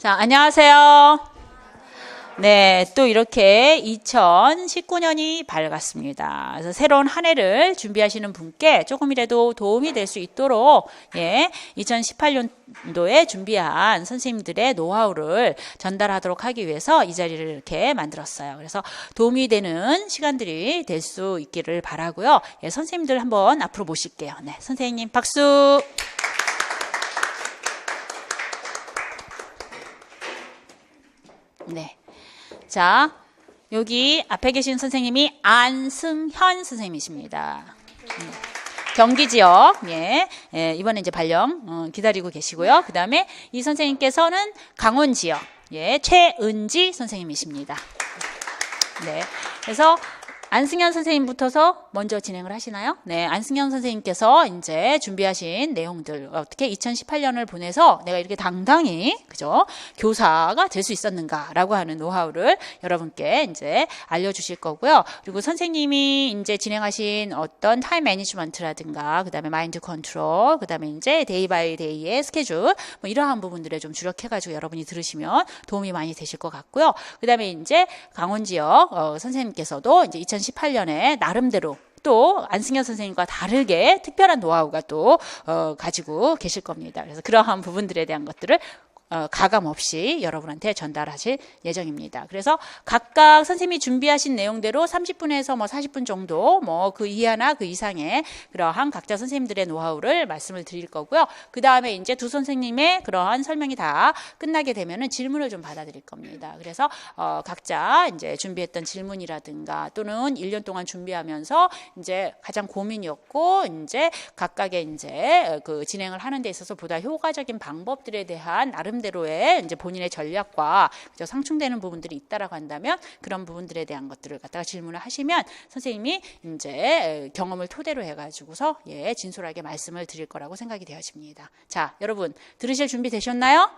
자, 안녕하세요. 네, 또 이렇게 2019년이 밝았습니다. 그래서 새로운 한 해를 준비하시는 분께 조금이라도 도움이 될 수 있도록 2018년도에 준비한 선생님들의 노하우를 전달하도록 하기 위해서 이 자리를 이렇게 만들었어요. 그래서 도움이 되는 시간들이 될 수 있기를 바라고요. 선생님들 한번 앞으로 모실게요. 네, 선생님 박수. 네. 자, 여기 앞에 계신 선생님이 안승현 선생님이십니다. 경기 지역, 이번에 이제 발령 기다리고 계시고요. 그 다음에 이 선생님께서는 강원 지역, 최은지 선생님이십니다. 네. 그래서 안승현 선생님부터서 먼저 진행을 하시나요? 네, 안승현 선생님께서 이제 준비하신 내용들, 어떻게 2018년을 보내서 내가 이렇게 당당히, 그죠? 교사가 될 수 있었는가라고 하는 노하우를 여러분께 이제 알려주실 거고요. 그리고 선생님이 이제 진행하신 어떤 타임 매니지먼트라든가, 그 다음에 마인드 컨트롤, 그 다음에 이제 데이 바이 데이의 스케줄, 뭐 이러한 부분들에 좀 주력해가지고 여러분이 들으시면 도움이 많이 되실 것 같고요. 그 다음에 이제 강원 지역 선생님께서도 이제 2018년에 나름대로 또 안승현 선생님과 다르게 특별한 노하우가 또 가지고 계실 겁니다. 그래서 그러한 부분들에 대한 것들을 가감 없이 여러분한테 전달하실 예정입니다. 그래서 각각 선생님이 준비하신 내용대로 30분에서 뭐 40분 정도 뭐 그 이하나 그 이상의 그러한 각자 선생님들의 노하우를 말씀을 드릴 거고요. 그 다음에 이제 두 선생님의 그러한 설명이 다 끝나게 되면은 질문을 좀 받아드릴 겁니다. 그래서 각자 이제 준비했던 질문이라든가 또는 1년 동안 준비하면서 이제 가장 고민이었고 이제 각각의 이제 그 진행을 하는 데 있어서 보다 효과적인 방법들에 대한 나름대로의 이제 본인의 전략과 상충되는 부분들이 있다라고 한다면 그런 부분들에 대한 것들을 갖다가 질문을 하시면 선생님이 이제 경험을 토대로 해가지고서 진솔하게 말씀을 드릴 거라고 생각이 되어집니다. 자, 여러분 들으실 준비 되셨나요?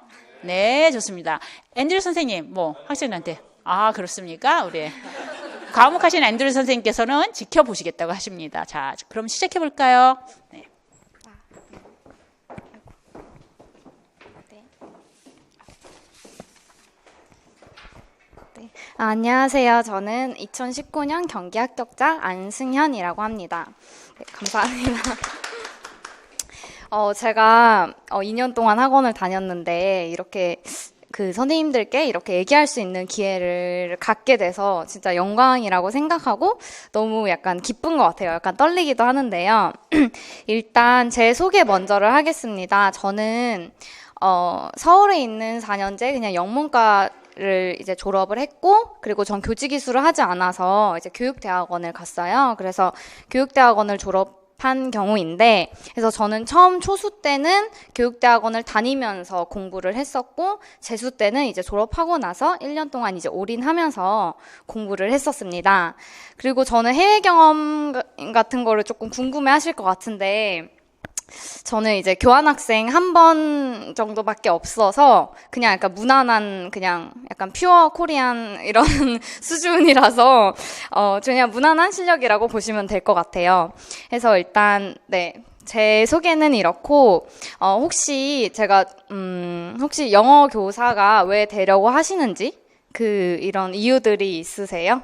네, 좋습니다. 앤드류 선생님, 뭐 학생들한테 그렇습니까? 우리 과묵하신 앤드류 선생님께서는 지켜보시겠다고 하십니다. 자, 그럼 시작해 볼까요? 네. 안녕하세요. 저는 2019년 경기 합격자 안승현이라고 합니다. 네, 감사합니다. 제가 2년 동안 학원을 다녔는데 이렇게 그 선생님들께 이렇게 얘기할 수 있는 기회를 갖게 돼서 진짜 영광이라고 생각하고 너무 약간 기쁜 것 같아요. 약간 떨리기도 하는데요. 일단 제 소개 먼저를 하겠습니다. 저는 서울에 있는 4년제 그냥 영문과를 이제 졸업을 했고, 그리고 전 교직이수를 하지 않아서 이제 교육대학원을 갔어요. 그래서 교육대학원을 졸업한 경우인데, 그래서 저는 처음 초수 때는 교육대학원을 다니면서 공부를 했었고, 재수 때는 이제 졸업하고 나서 1년 동안 이제 올인하면서 공부를 했었습니다. 그리고 저는 해외 경험 같은 거를 조금 궁금해 하실 것 같은데, 저는 이제 교환학생 한 번 정도밖에 없어서 그냥 약간 무난한 그냥 약간 퓨어 코리안 이런 수준이라서 그냥 무난한 실력이라고 보시면 될 것 같아요. 그래서 일단 제 소개는 이렇고 혹시 제가 혹시 영어 교사가 왜 되려고 하시는지 이런 이유들이 있으세요?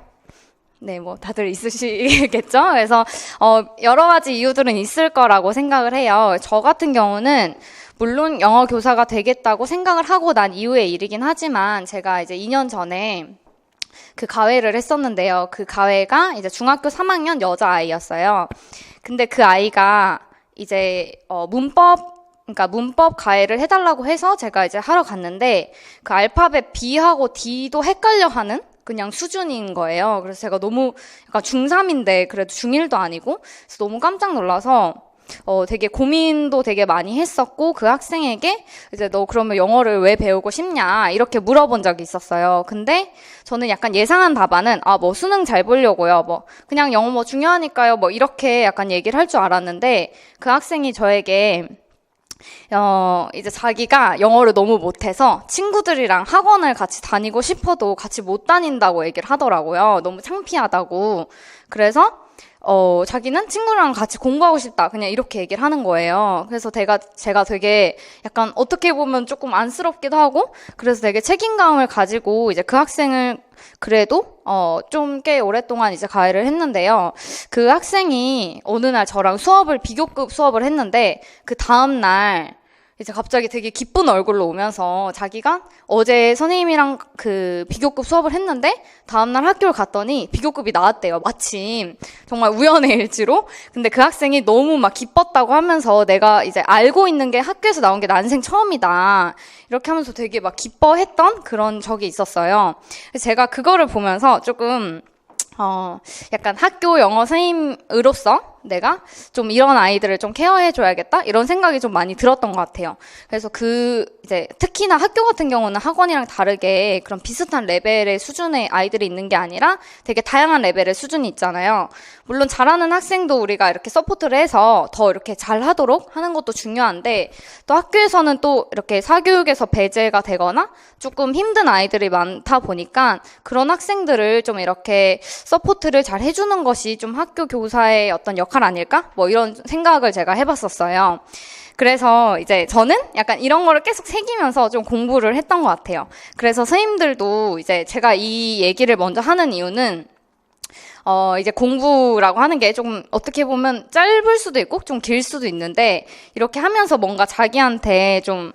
네, 뭐 다들 있으시겠죠? 그래서 여러 가지 이유들은 있을 거라고 생각을 해요. 저 같은 경우는 물론 영어 교사가 되겠다고 생각을 하고 난 이후의 일이긴 하지만 제가 이제 2년 전에 그 가회를 했었는데요. 그 가회가 이제 중학교 3학년 여자아이였어요. 근데 그 아이가 이제 문법 가해를 해달라고 해서 제가 이제 하러 갔는데 그 알파벳 B하고 D도 헷갈려하는 그냥 수준인 거예요. 그래서 제가 너무 약간 중3인데 그래도 중1도 아니고 그래서 너무 깜짝 놀라서 되게 고민도 되게 많이 했었고 그 학생에게 이제 너 그러면 영어를 왜 배우고 싶냐 이렇게 물어본 적이 있었어요. 근데 저는 약간 예상한 답안은 뭐 수능 잘 보려고요. 뭐 그냥 영어 뭐 중요하니까요. 뭐 이렇게 약간 얘기를 할 줄 알았는데 그 학생이 저에게 이제 자기가 영어를 너무 못해서 친구들이랑 학원을 같이 다니고 싶어도 같이 못 다닌다고 얘기를 하더라고요. 너무 창피하다고. 그래서 자기는 친구랑 같이 공부하고 싶다. 그냥 이렇게 얘기를 하는 거예요. 그래서 제가 되게 약간 어떻게 보면 조금 안쓰럽기도 하고, 그래서 되게 책임감을 가지고 이제 그 학생을 그래도, 좀 꽤 오랫동안 이제 가해를 했는데요. 그 학생이 어느 날 저랑 비교급 수업을 했는데, 그 다음날 이제 갑자기 되게 기쁜 얼굴로 오면서 자기가 어제 선생님이랑 그 비교급 수업을 했는데 다음날 학교를 갔더니 비교급이 나왔대요. 마침 정말 우연의 일치로. 근데 그 학생이 너무 막 기뻤다고 하면서 내가 이제 알고 있는 게 학교에서 나온 게 난생 처음이다. 이렇게 하면서 되게 막 기뻐했던 그런 적이 있었어요. 제가 그거를 보면서 조금 약간 학교 영어 선생님으로서 내가 좀 이런 아이들을 좀 케어해줘야겠다? 이런 생각이 좀 많이 들었던 것 같아요. 그래서 이제 특히나 학교 같은 경우는 학원이랑 다르게 그런 비슷한 레벨의 수준의 아이들이 있는 게 아니라 되게 다양한 레벨의 수준이 있잖아요. 물론 잘하는 학생도 우리가 이렇게 서포트를 해서 더 이렇게 잘 하도록 하는 것도 중요한데, 또 학교에서는 또 이렇게 사교육에서 배제가 되거나 조금 힘든 아이들이 많다 보니까 그런 학생들을 좀 이렇게 서포트를 잘 해주는 것이 좀 학교 교사의 어떤 역할 아닐까? 뭐 이런 생각을 제가 해봤었어요. 그래서 이제 저는 약간 이런 거를 계속 새기면서 좀 공부를 했던 것 같아요. 그래서 선생님들도 이제 제가 이 얘기를 먼저 하는 이유는 이제 공부라고 하는 게 조금 어떻게 보면 짧을 수도 있고 좀 길 수도 있는데, 이렇게 하면서 뭔가 자기한테 좀,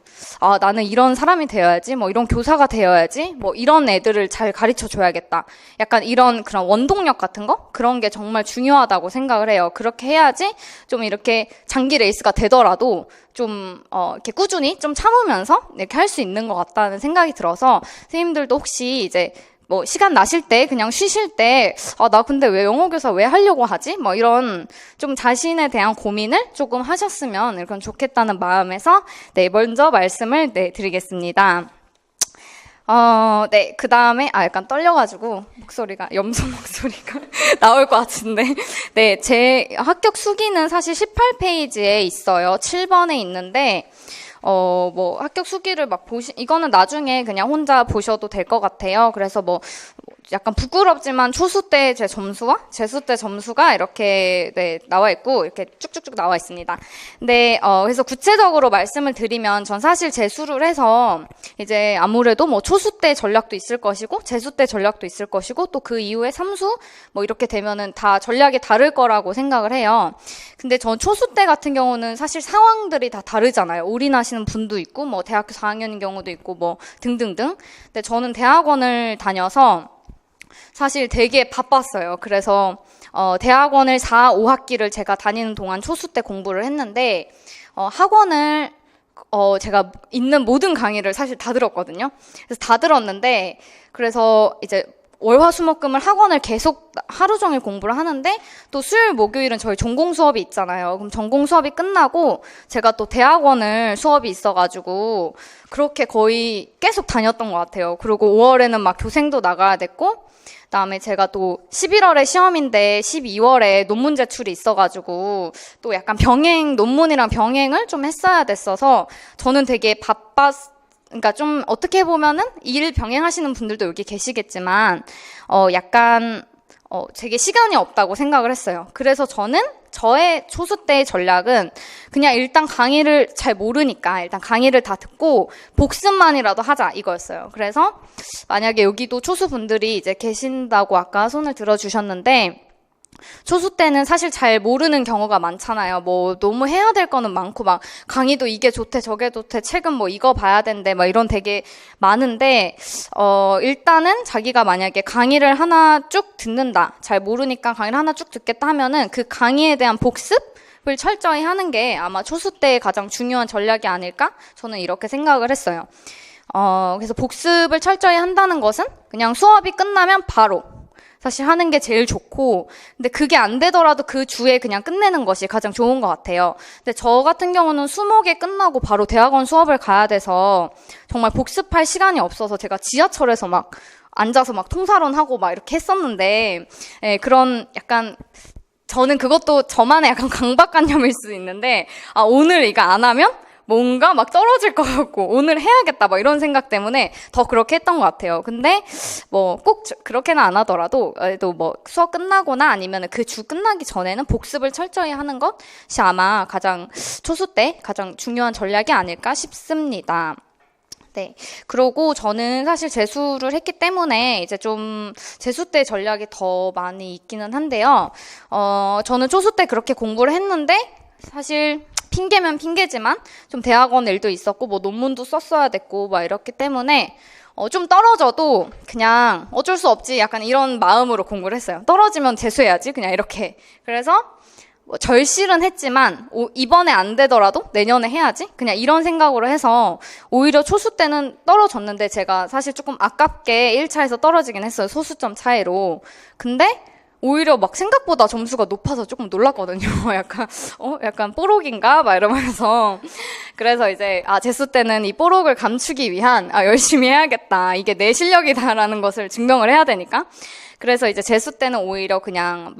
나는 이런 사람이 되어야지, 뭐 이런 교사가 되어야지, 뭐 이런 애들을 잘 가르쳐 줘야겠다. 약간 이런 그런 원동력 같은 거? 그런 게 정말 중요하다고 생각을 해요. 그렇게 해야지 좀 이렇게 장기 레이스가 되더라도 좀, 이렇게 꾸준히 좀 참으면서 이렇게 할 수 있는 것 같다는 생각이 들어서, 선생님들도 혹시 이제 뭐 시간 나실 때 그냥 쉬실 때 나 근데 왜 영어 교사 왜 하려고 하지? 뭐 이런 좀 자신에 대한 고민을 조금 하셨으면 이건 좋겠다는 마음에서 먼저 말씀을 드리겠습니다. 그 다음에 약간 떨려가지고 목소리가 염소 목소리가 나올 것 같은데, 제 합격 수기는 사실 18페이지에 있어요. 7번에 있는데 뭐 합격 수기를 막 이거는 나중에 그냥 혼자 보셔도 될 것 같아요. 그래서 뭐 약간 부끄럽지만 초수 때 제 점수와 재수 때 점수가 이렇게 나와 있고 이렇게 쭉쭉쭉 나와 있습니다. 근데 그래서 구체적으로 말씀을 드리면, 전 사실 재수를 해서 이제 아무래도 뭐 초수 때 전략도 있을 것이고 재수 때 전략도 있을 것이고 또 그 이후에 삼수 뭐 이렇게 되면은 다 전략이 다를 거라고 생각을 해요. 근데 전 초수 때 같은 경우는 사실 상황들이 다 다르잖아요. 올인하시는 분도 있고 뭐 대학교 4학년인 경우도 있고 뭐 등등등. 근데 저는 대학원을 다녀서 사실 되게 바빴어요. 그래서 대학원을 4, 5학기를 제가 다니는 동안 초수 때 공부를 했는데 학원을 제가 있는 모든 강의를 사실 다 들었거든요. 그래서 다 들었는데, 그래서 이제 월화수목금을 학원을 계속 하루 종일 공부를 하는데, 또 수요일 목요일은 저희 전공 수업이 있잖아요. 그럼 전공 수업이 끝나고 제가 또 대학원을 수업이 있어가지고 그렇게 거의 계속 다녔던 것 같아요. 그리고 5월에는 막 교생도 나가야 됐고, 그다음에 제가 또 11월에 시험인데 12월에 논문 제출이 있어가지고 또 약간 논문이랑 병행을 좀 했어야 됐어서 저는 되게 그러니까 좀 어떻게 보면은 일 병행하시는 분들도 여기 계시겠지만 약간 되게 시간이 없다고 생각을 했어요. 그래서 저는 저의 초수 때의 전략은 그냥 일단 강의를 잘 모르니까 일단 강의를 다 듣고 복습만이라도 하자, 이거였어요. 그래서 만약에 여기도 초수 분들이 이제 계신다고 아까 손을 들어주셨는데, 초수 때는 사실 잘 모르는 경우가 많잖아요. 뭐 너무 해야 될 거는 많고 막 강의도 이게 좋대 저게 좋대 책은 뭐 이거 봐야 된대 막 이런 되게 많은데, 일단은 자기가 만약에 강의를 하나 쭉 듣는다, 잘 모르니까 강의를 하나 쭉 듣겠다 하면은 그 강의에 대한 복습을 철저히 하는 게 아마 초수 때의 가장 중요한 전략이 아닐까? 저는 이렇게 생각을 했어요. 그래서 복습을 철저히 한다는 것은 그냥 수업이 끝나면 바로 사실 하는 게 제일 좋고, 근데 그게 안 되더라도 그 주에 그냥 끝내는 것이 가장 좋은 것 같아요. 근데 저 같은 경우는 수목에 끝나고 바로 대학원 수업을 가야 돼서 정말 복습할 시간이 없어서 제가 지하철에서 막 앉아서 막 통사론하고 막 이렇게 했었는데, 그런 약간 저는 그것도 저만의 약간 강박관념일 수 있는데, 오늘 이거 안 하면 뭔가 막 떨어질 것 같고 오늘 해야겠다 막 이런 생각 때문에 더 그렇게 했던 것 같아요. 근데 뭐 꼭 그렇게는 안 하더라도 그래도 뭐 수업 끝나거나 아니면 그 주 끝나기 전에는 복습을 철저히 하는 것이 아마 가장 초수 때 가장 중요한 전략이 아닐까 싶습니다. 네. 그러고 저는 사실 재수를 했기 때문에 이제 좀 재수 때 전략이 더 많이 있기는 한데요. 저는 초수 때 그렇게 공부를 했는데 사실 핑계면 핑계지만 좀 대학원 일도 있었고 뭐 논문도 썼어야 됐고 막 이렇기 때문에 좀 떨어져도 그냥 어쩔 수 없지 약간 이런 마음으로 공부를 했어요. 떨어지면 재수해야지 그냥 이렇게. 그래서 뭐 절실은 했지만 이번에 안 되더라도 내년에 해야지 그냥 이런 생각으로 해서 오히려 초수 때는 떨어졌는데 제가 사실 조금 아깝게 1차에서 떨어지긴 했어요. 소수점 차이로. 근데 오히려 막 생각보다 점수가 높아서 조금 놀랐거든요. 약간 뽀록인가? 막 이러면서. 그래서 이제, 재수 때는 이 뽀록을 감추기 위한, 열심히 해야겠다. 이게 내 실력이다라는 것을 증명을 해야 되니까. 그래서 이제 재수 때는 오히려 그냥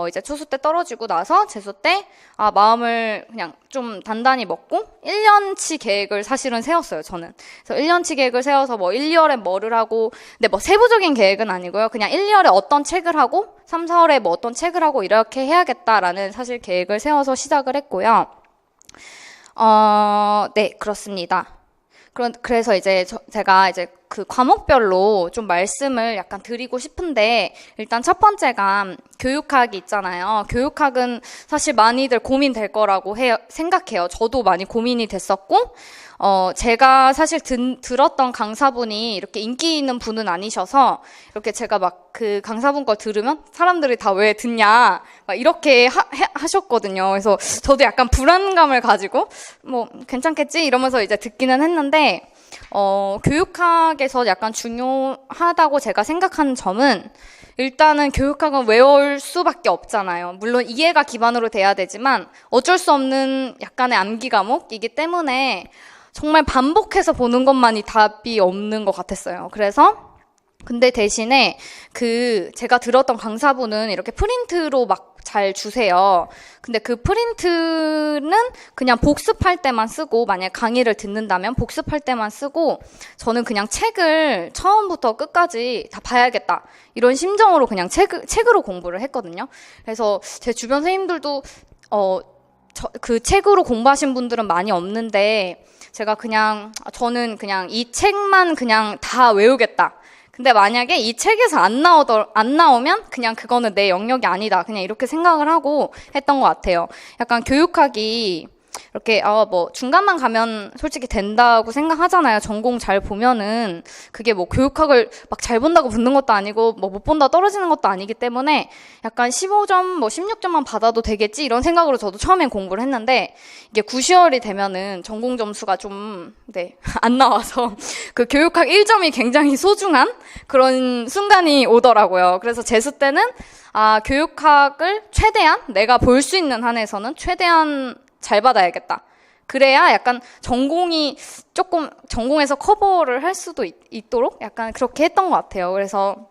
이제 초수 때 떨어지고 나서 재수 때 마음을 그냥 좀 단단히 먹고 1년치 계획을 사실은 세웠어요, 저는. 그래서 1년치 계획을 세워서 뭐 1, 2월에 뭐를 하고 근데 뭐 세부적인 계획은 아니고요. 그냥 1, 2월에 어떤 책을 하고 3, 4월에 뭐 어떤 책을 하고 이렇게 해야겠다라는 사실 계획을 세워서 시작을 했고요. 네, 그렇습니다. 그래서 이제 제가 이제 그 과목별로 좀 말씀을 약간 드리고 싶은데 일단 첫 번째가 교육학이 있잖아요. 교육학은 사실 많이들 고민될 거라고 생각해요. 저도 많이 고민이 됐었고 제가 사실 들었던 강사분이 이렇게 인기 있는 분은 아니셔서 이렇게 제가 막 그 강사분 걸 들으면 사람들이 다 왜 듣냐 막 이렇게 하셨거든요. 그래서 저도 약간 불안감을 가지고 뭐 괜찮겠지 이러면서 이제 듣기는 했는데 교육학에서 약간 중요하다고 제가 생각하는 점은 일단은 교육학은 외울 수밖에 없잖아요. 물론 이해가 기반으로 돼야 되지만 어쩔 수 없는 약간의 암기 과목이기 때문에 정말 반복해서 보는 것만이 답이 없는 것 같았어요. 근데 대신에 제가 들었던 강사분은 이렇게 프린트로 막 잘 주세요. 근데 그 프린트는 그냥 복습할 때만 쓰고, 만약 강의를 듣는다면 복습할 때만 쓰고, 저는 그냥 책을 처음부터 끝까지 다 봐야겠다. 이런 심정으로 그냥 책으로 공부를 했거든요. 그래서 제 주변 선생님들도, 그 책으로 공부하신 분들은 많이 없는데, 저는 그냥 이 책만 그냥 다 외우겠다. 근데 만약에 이 책에서 안 나오면 그냥 그거는 내 영역이 아니다. 그냥 이렇게 생각을 하고 했던 것 같아요. 약간 교육학이 이렇게 뭐 중간만 가면 솔직히 된다고 생각하잖아요. 전공 잘 보면은 그게 뭐 교육학을 막 잘 본다고 붙는 것도 아니고 뭐 못 본다 떨어지는 것도 아니기 때문에 약간 15점 뭐 16점만 받아도 되겠지 이런 생각으로 저도 처음엔 공부를 했는데 이게 9, 10월이 되면은 전공 점수가 좀 안 나와서 그 교육학 1점이 굉장히 소중한 그런 순간이 오더라고요. 그래서 재수 때는 교육학을 최대한 내가 볼 수 있는 한에서는 최대한 잘 받아야겠다. 그래야 약간 전공에서 커버를 할 수도 있도록 약간 그렇게 했던 것 같아요. 그래서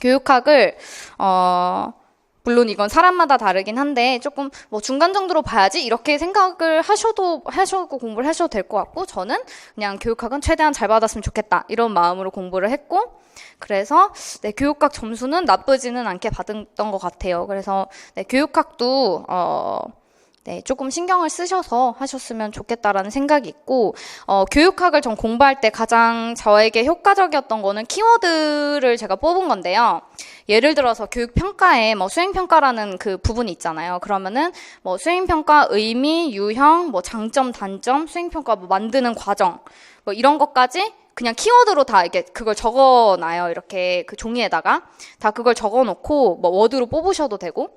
교육학을, 물론 이건 사람마다 다르긴 한데 조금 뭐 중간 정도로 봐야지 이렇게 생각을 하셔도 공부를 하셔도 될 것 같고 저는 그냥 교육학은 최대한 잘 받았으면 좋겠다. 이런 마음으로 공부를 했고 그래서 교육학 점수는 나쁘지는 않게 받았던 것 같아요. 그래서 교육학도, 조금 신경을 쓰셔서 하셨으면 좋겠다라는 생각이 있고, 교육학을 전 공부할 때 가장 저에게 효과적이었던 거는 키워드를 제가 뽑은 건데요. 예를 들어서 교육평가에 뭐 수행평가라는 그 부분이 있잖아요. 그러면은 뭐 수행평가 의미, 유형, 뭐 장점, 단점, 수행평가 뭐 만드는 과정, 뭐 이런 것까지 그냥 키워드로 다 이렇게 그걸 적어놔요. 이렇게 그 종이에다가. 다 그걸 적어놓고 뭐 워드로 뽑으셔도 되고,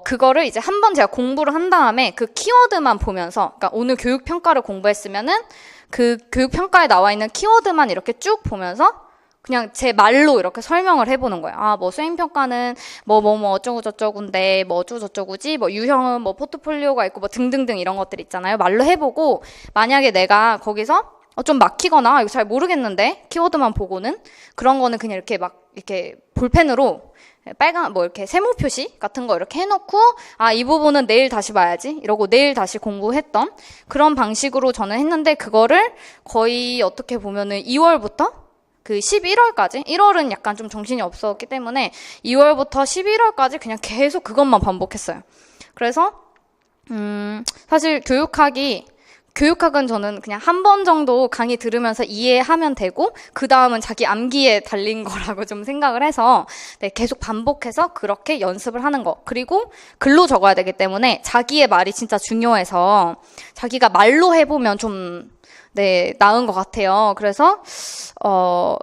그거를 이제 한번 제가 공부를 한 다음에 그 키워드만 보면서, 그러니까 오늘 교육평가를 공부했으면은 그 교육평가에 나와 있는 키워드만 이렇게 쭉 보면서 그냥 제 말로 이렇게 설명을 해보는 거예요. 뭐 수행평가는 뭐 어쩌고저쩌고인데 뭐 어쩌고저쩌고지, 뭐 유형은 뭐 포트폴리오가 있고 뭐 등등등 이런 것들 있잖아요. 말로 해보고 만약에 내가 거기서 좀 막히거나 이거 잘 모르겠는데 키워드만 보고는 그런 거는 그냥 이렇게 막 이렇게 볼펜으로 빨간 뭐 이렇게 세모 표시 같은 거 이렇게 해놓고 이 부분은 내일 다시 봐야지 이러고 내일 다시 공부했던 그런 방식으로 저는 했는데 그거를 거의 어떻게 보면은 2월부터 그 11월까지 1월은 약간 좀 정신이 없었기 때문에 2월부터 11월까지 그냥 계속 그것만 반복했어요. 그래서 사실 교육학은 저는 그냥 한 번 정도 강의 들으면서 이해하면 되고 그 다음은 자기 암기에 달린 거라고 좀 생각을 해서 네, 계속 반복해서 그렇게 연습을 하는 거. 그리고 글로 적어야 되기 때문에 자기의 말이 진짜 중요해서 자기가 말로 해보면 좀 네, 나은 것 같아요. 그래서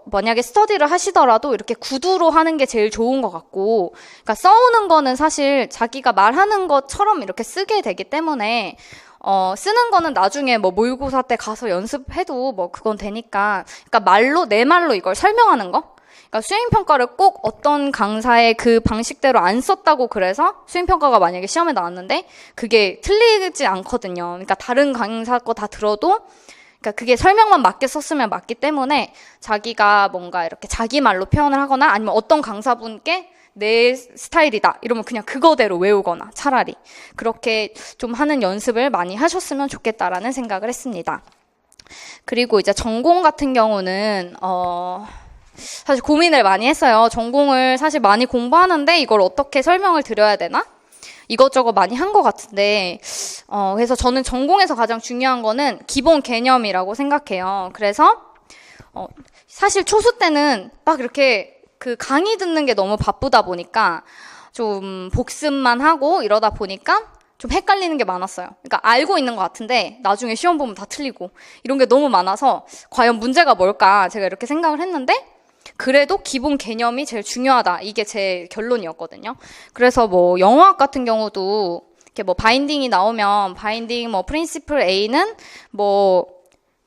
만약에 스터디를 하시더라도 이렇게 구두로 하는 게 제일 좋은 것 같고, 그러니까 써오는 거는 사실 자기가 말하는 것처럼 이렇게 쓰게 되기 때문에 쓰는 거는 나중에 뭐 모의고사 때 가서 연습해도 뭐 그건 되니까, 그러니까 말로 내 말로 이걸 설명하는 거. 그러니까 수행평가를 꼭 어떤 강사의 그 방식대로 안 썼다고 그래서 수행평가가 만약에 시험에 나왔는데 그게 틀리지 않거든요. 그러니까 다른 강사 거 다 들어도 그러니까 그게 설명만 맞게 썼으면 맞기 때문에 자기가 뭔가 이렇게 자기 말로 표현을 하거나 아니면 어떤 강사분께 내 스타일이다 이러면 그냥 그거대로 외우거나 차라리 그렇게 좀 하는 연습을 많이 하셨으면 좋겠다라는 생각을 했습니다. 그리고 이제 전공 같은 경우는 사실 고민을 많이 했어요. 전공을 사실 많이 공부하는데 이걸 어떻게 설명을 드려야 되나? 이것저것 많이 한 것 같은데 그래서 저는 전공에서 가장 중요한 거는 기본 개념이라고 생각해요. 그래서 사실 초수 때는 막 이렇게 그 강의 듣는 게 너무 바쁘다 보니까 좀 복습만 하고 이러다 보니까 좀 헷갈리는 게 많았어요. 그러니까 알고 있는 것 같은데 나중에 시험 보면 다 틀리고 이런 게 너무 많아서 과연 문제가 뭘까 제가 이렇게 생각을 했는데 그래도 기본 개념이 제일 중요하다. 이게 제 결론이었거든요. 그래서 뭐 영어학 같은 경우도 이렇게 뭐 바인딩이 나오면 바인딩 뭐 프린시플 A는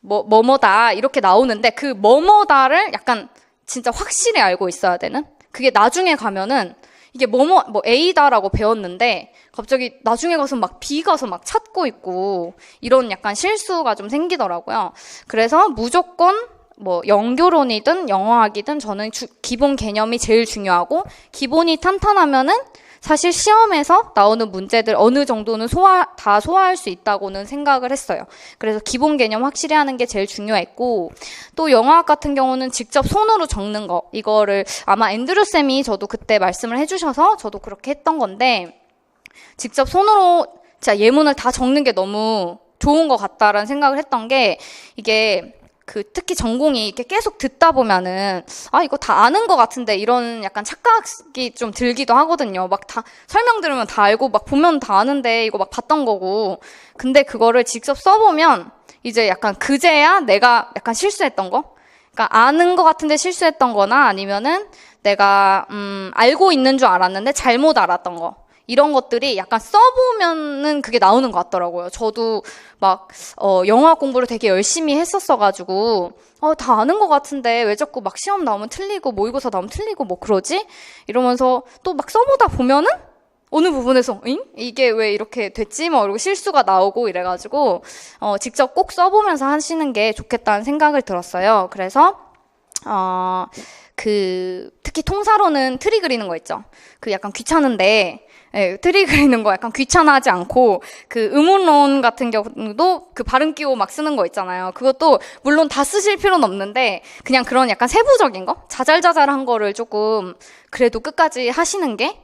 뭐뭐다 이렇게 나오는데 그 뭐뭐다를 약간 진짜 확실히 알고 있어야 되는? 그게 나중에 가면은 이게 뭐 A다라고 배웠는데 갑자기 나중에 가서 막 B 가서 막 찾고 있고 이런 약간 실수가 좀 생기더라고요. 그래서 무조건 뭐 영교론이든 영어학이든 저는 기본 개념이 제일 중요하고 기본이 탄탄하면은 사실 시험에서 나오는 문제들 어느 정도는 다 소화할 수 있다고는 생각을 했어요. 그래서 기본 개념 확실히 하는 게 제일 중요했고 또 영어학 같은 경우는 직접 손으로 적는 거 이거를 아마 앤드류 쌤이 저도 그때 말씀을 해주셔서 저도 그렇게 했던 건데 직접 손으로 진짜 예문을 다 적는 게 너무 좋은 것 같다라는 생각을 했던 게 이게 특히 전공이 이렇게 계속 듣다 보면은, 이거 다 아는 것 같은데, 이런 약간 착각이 좀 들기도 하거든요. 막 다, 설명 들으면 다 알고, 막 보면 다 아는데, 이거 막 봤던 거고. 근데 그거를 직접 써보면, 이제 약간 그제야 내가 약간 실수했던 거? 그러니까 아는 것 같은데 실수했던 거나 아니면은 내가, 알고 있는 줄 알았는데 잘못 알았던 거. 이런 것들이 약간 써보면은 그게 나오는 것 같더라고요. 저도 막, 영어학 공부를 되게 열심히 했었어가지고, 다 아는 것 같은데 왜 자꾸 막 시험 나오면 틀리고 모의고사 나오면 틀리고 뭐 그러지? 이러면서 또 막 써보다 보면은 어느 부분에서, 이게 왜 이렇게 됐지? 뭐, 이러고 실수가 나오고 이래가지고, 직접 꼭 써보면서 하시는 게 좋겠다는 생각을 들었어요. 그래서, 특히 통사로는 트리 그리는 거 있죠. 그 약간 귀찮은데, 네, 트리 그리는 거 약간 귀찮아하지 않고 그 의문론 같은 경우도 그 발음 끼워 막 쓰는 거 있잖아요. 그것도 물론 다 쓰실 필요는 없는데 그냥 그런 약간 세부적인 거 자잘자잘한 거를 조금 그래도 끝까지 하시는 게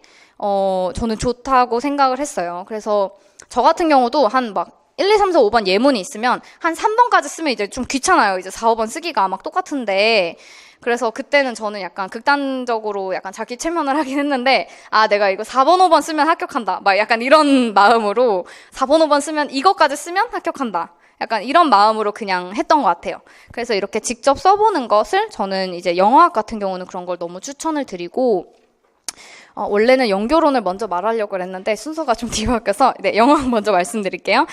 저는 좋다고 생각을 했어요. 그래서 저 같은 경우도 한 막 1, 2, 3, 4, 5번 예문이 있으면 한 3번까지 쓰면 이제 좀 귀찮아요. 이제 4, 5번 쓰기가 막 똑같은데 그래서 그때는 저는 약간 극단적으로 약간 자기 체면을 하긴 했는데 내가 이거 4번, 5번 쓰면 합격한다. 막 약간 이런 마음으로 4번, 5번 쓰면 이것까지 쓰면 합격한다. 약간 이런 마음으로 그냥 했던 것 같아요. 그래서 이렇게 직접 써보는 것을 저는 이제 영어학 같은 경우는 그런 걸 너무 추천을 드리고 원래는 영교론을 먼저 말하려고 했는데 순서가 좀 뒤바뀌어서 네, 영어학 먼저 말씀드릴게요.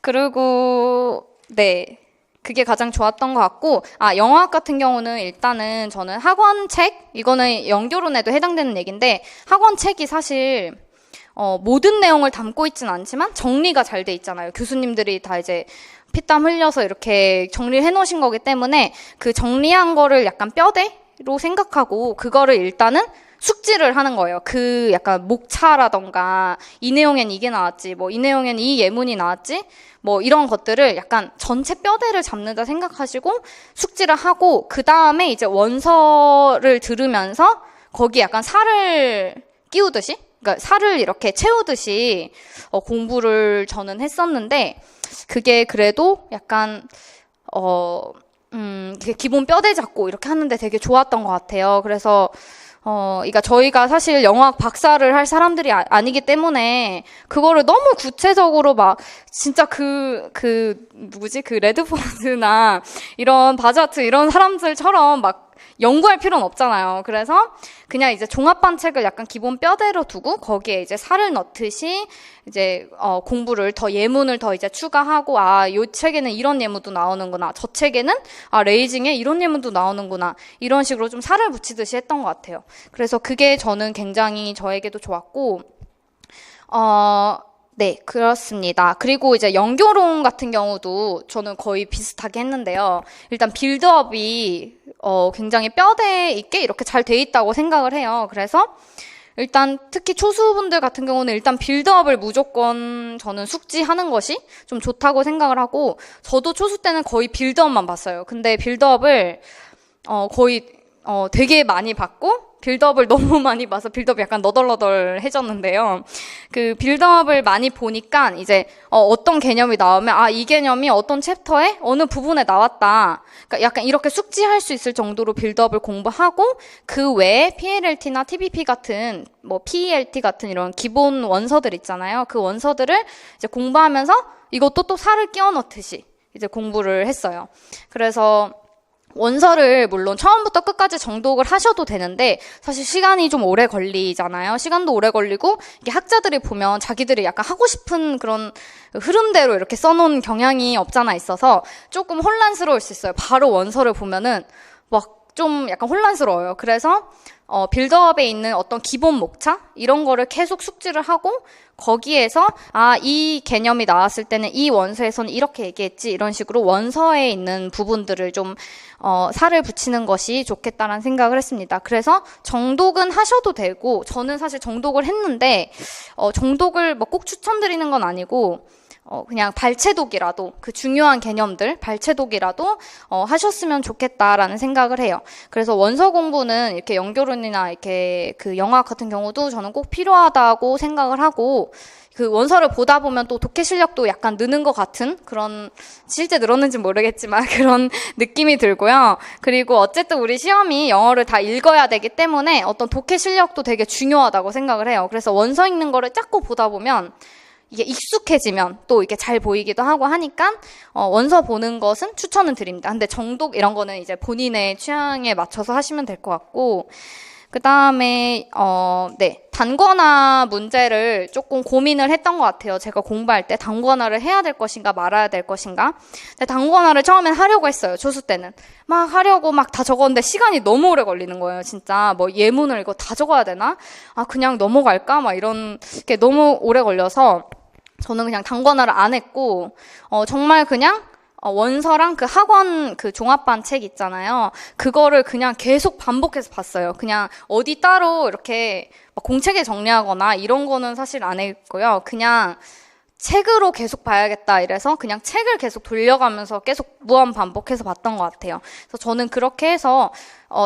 그리고 네. 그게 가장 좋았던 것 같고 영어학 같은 경우는 일단은 저는 학원 책 이거는 영교론에도 해당되는 얘기인데 학원 책이 사실 모든 내용을 담고 있진 않지만 정리가 잘 돼 있잖아요. 교수님들이 다 이제 피땀 흘려서 이렇게 정리를 해놓으신 거기 때문에 그 정리한 거를 약간 뼈대로 생각하고 그거를 일단은 숙지를 하는 거예요. 그 약간 목차라던가 이 내용엔 이게 나왔지, 뭐 이 내용엔 이 예문이 나왔지, 뭐 이런 것들을 약간 전체 뼈대를 잡는다 생각하시고 숙지를 하고 그 다음에 이제 원서를 들으면서 거기 약간 살을 끼우듯이, 그러니까 살을 이렇게 채우듯이 공부를 저는 했었는데 그게 그래도 약간 기본 뼈대 잡고 이렇게 하는데 되게 좋았던 것 같아요. 그래서 그러니까 저희가 사실 영어학 박사를 할 사람들이 아니기 때문에 그거를 너무 구체적으로 막 진짜 그 레드포드나 이런 바자트 이런 사람들처럼 막 연구할 필요는 없잖아요. 그래서 그냥 이제 종합반 책을 약간 기본 뼈대로 두고 거기에 이제 살을 넣듯이 이제 공부를 더 예문을 더 이제 추가하고 요 책에는 이런 예문도 나오는구나. 저 책에는 레이징에 이런 예문도 나오는구나. 이런 식으로 좀 살을 붙이듯이 했던 것 같아요. 그래서 그게 저는 굉장히 저에게도 좋았고 네, 그렇습니다. 그리고 이제 연교론 같은 경우도 저는 거의 비슷하게 했는데요. 일단 빌드업이 굉장히 뼈대 있게 이렇게 잘 돼 있다고 생각을 해요. 그래서 일단 특히 초수분들 같은 경우는 일단 빌드업을 무조건 저는 숙지하는 것이 좀 좋다고 생각을 하고 저도 초수 때는 거의 빌드업만 봤어요. 근데 빌드업을 거의 되게 많이 봤고 빌드업을 너무 많이 봐서 빌드업이 약간 너덜너덜해졌는데요. 그 빌드업을 많이 보니까 이제 어떤 개념이 나오면 이 개념이 어떤 챕터에 어느 부분에 나왔다. 그러니까 약간 이렇게 숙지할 수 있을 정도로 빌드업을 공부하고 그 외에 PLLT나 TBP 같은 뭐 PELT 같은 이런 기본 원서들 있잖아요. 그 원서들을 이제 공부하면서 이것도 또 살을 끼워 넣듯이 이제 공부를 했어요. 그래서 원서를 물론 처음부터 끝까지 정독을 하셔도 되는데 사실 시간이 좀 오래 걸리잖아요. 시간도 오래 걸리고 이게 학자들이 보면 자기들이 약간 하고 싶은 그런 흐름대로 이렇게 써놓은 경향이 없잖아 있어서 조금 혼란스러울 수 있어요. 바로 원서를 보면은 막 좀 약간 혼란스러워요. 그래서 빌드업에 있는 어떤 기본 목차 이런 거를 계속 숙지를 하고 거기에서 이 개념이 나왔을 때는 이 원서에서는 이렇게 얘기했지 이런 식으로 원서에 있는 부분들을 좀 살을 붙이는 것이 좋겠다라는 생각을 했습니다. 그래서 정독은 하셔도 되고 저는 사실 정독을 했는데 정독을 뭐 꼭 추천드리는 건 아니고 그냥 발췌독이라도 그 중요한 개념들 발췌독이라도 하셨으면 좋겠다라는 생각을 해요. 그래서 원서 공부는 이렇게 연교론이나 이렇게 그 영어학 같은 경우도 저는 꼭 필요하다고 생각을 하고 그 원서를 보다 보면 또 독해 실력도 약간 느는 것 같은 그런 실제 늘었는지 모르겠지만 그런 느낌이 들고요. 그리고 어쨌든 우리 시험이 영어를 다 읽어야 되기 때문에 어떤 독해 실력도 되게 중요하다고 생각을 해요. 그래서 원서 읽는 거를 자꾸 보다 보면 이게 익숙해지면 또 이게 잘 보이기도 하고 하니까 원서 보는 것은 추천은 드립니다. 근데 정독 이런 거는 이제 본인의 취향에 맞춰서 하시면 될 것 같고 그 다음에 네 단권화 문제를 조금 고민을 했던 것 같아요. 제가 공부할 때 단권화를 해야 될 것인가 말아야 될 것인가. 근데 단권화를 처음엔 하려고 했어요. 초수 때는 막 하려고 막 다 적었는데 시간이 너무 오래 걸리는 거예요. 진짜 뭐 예문을 이거 다 적어야 되나? 그냥 넘어갈까? 막 이런 게 너무 오래 걸려서 저는 그냥 단권화를 안 했고 정말 그냥 원서랑 그 학원 그 종합반 책 있잖아요. 그거를 그냥 계속 반복해서 봤어요. 그냥 어디 따로 이렇게 막 공책에 정리하거나 이런 거는 사실 안 했고요. 그냥 책으로 계속 봐야겠다 이래서 그냥 책을 계속 돌려가면서 계속 무한 반복해서 봤던 것 같아요. 그래서 저는 그렇게 해서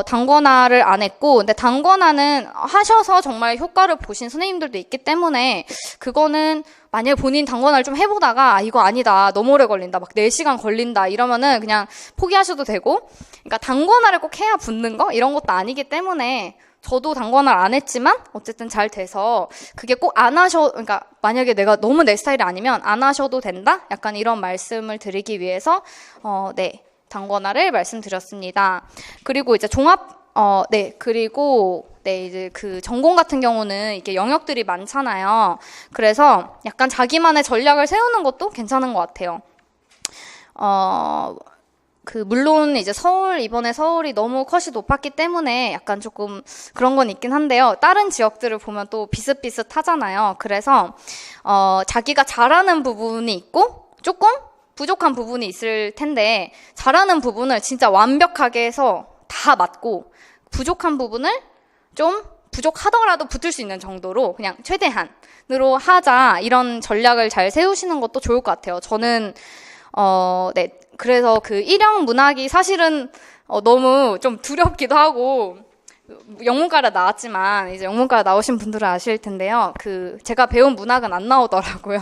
단권화를 안 했고 근데 단권화는 하셔서 정말 효과를 보신 선생님들도 있기 때문에 그거는 만약에 본인 단권화를 좀 해보다가 이거 아니다 너무 오래 걸린다 막 4시간 걸린다 이러면은 그냥 포기하셔도 되고 그러니까 단권화를 꼭 해야 붙는 거 이런 것도 아니기 때문에 저도 단권화를 안 했지만 어쨌든 잘 돼서 그게 꼭 안 그러니까 만약에 내가 너무 내 스타일이 아니면 안 하셔도 된다? 약간 이런 말씀을 드리기 위해서 네 단권화를 말씀드렸습니다. 그리고 이제 그리고 이제 그 전공 같은 경우는 이게 영역들이 많잖아요. 그래서 약간 자기만의 전략을 세우는 것도 괜찮은 것 같아요. 물론 이제 이번에 서울이 너무 컷이 높았기 때문에 약간 조금 그런 건 있긴 한데요. 다른 지역들을 보면 또 비슷비슷하잖아요. 그래서, 자기가 잘하는 부분이 있고, 조금 부족한 부분이 있을 텐데 잘하는 부분을 진짜 완벽하게 해서 다 맞고 부족한 부분을 좀 부족하더라도 붙을 수 있는 정도로 그냥 최대한으로 하자 이런 전략을 잘 세우시는 것도 좋을 것 같아요. 저는 네 그래서 그 일형 문학이 사실은 너무 좀 두렵기도 하고 영문과를 나왔지만 이제 영문과 나오신 분들은 아실 텐데요. 그 제가 배운 문학은 안 나오더라고요.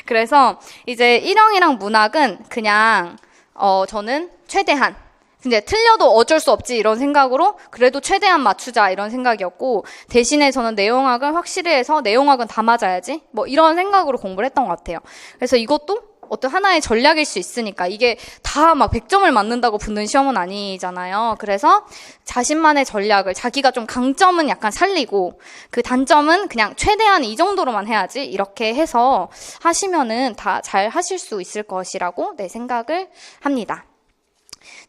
그래서 이제 일형이랑 문학은 그냥 저는 최대한 근데 틀려도 어쩔 수 없지 이런 생각으로 그래도 최대한 맞추자 이런 생각이었고 대신에 저는 내용학을 확실히 해서 내용학은 다 맞아야지 뭐 이런 생각으로 공부를 했던 것 같아요. 그래서 이것도 어떤 하나의 전략일 수 있으니까 이게 다 막 100점을 맞는다고 붙는 시험은 아니잖아요. 그래서 자신만의 전략을 자기가 좀 강점은 약간 살리고 그 단점은 그냥 최대한 이 정도로만 해야지 이렇게 해서 하시면은 다 잘 하실 수 있을 것이라고 네, 생각을 합니다.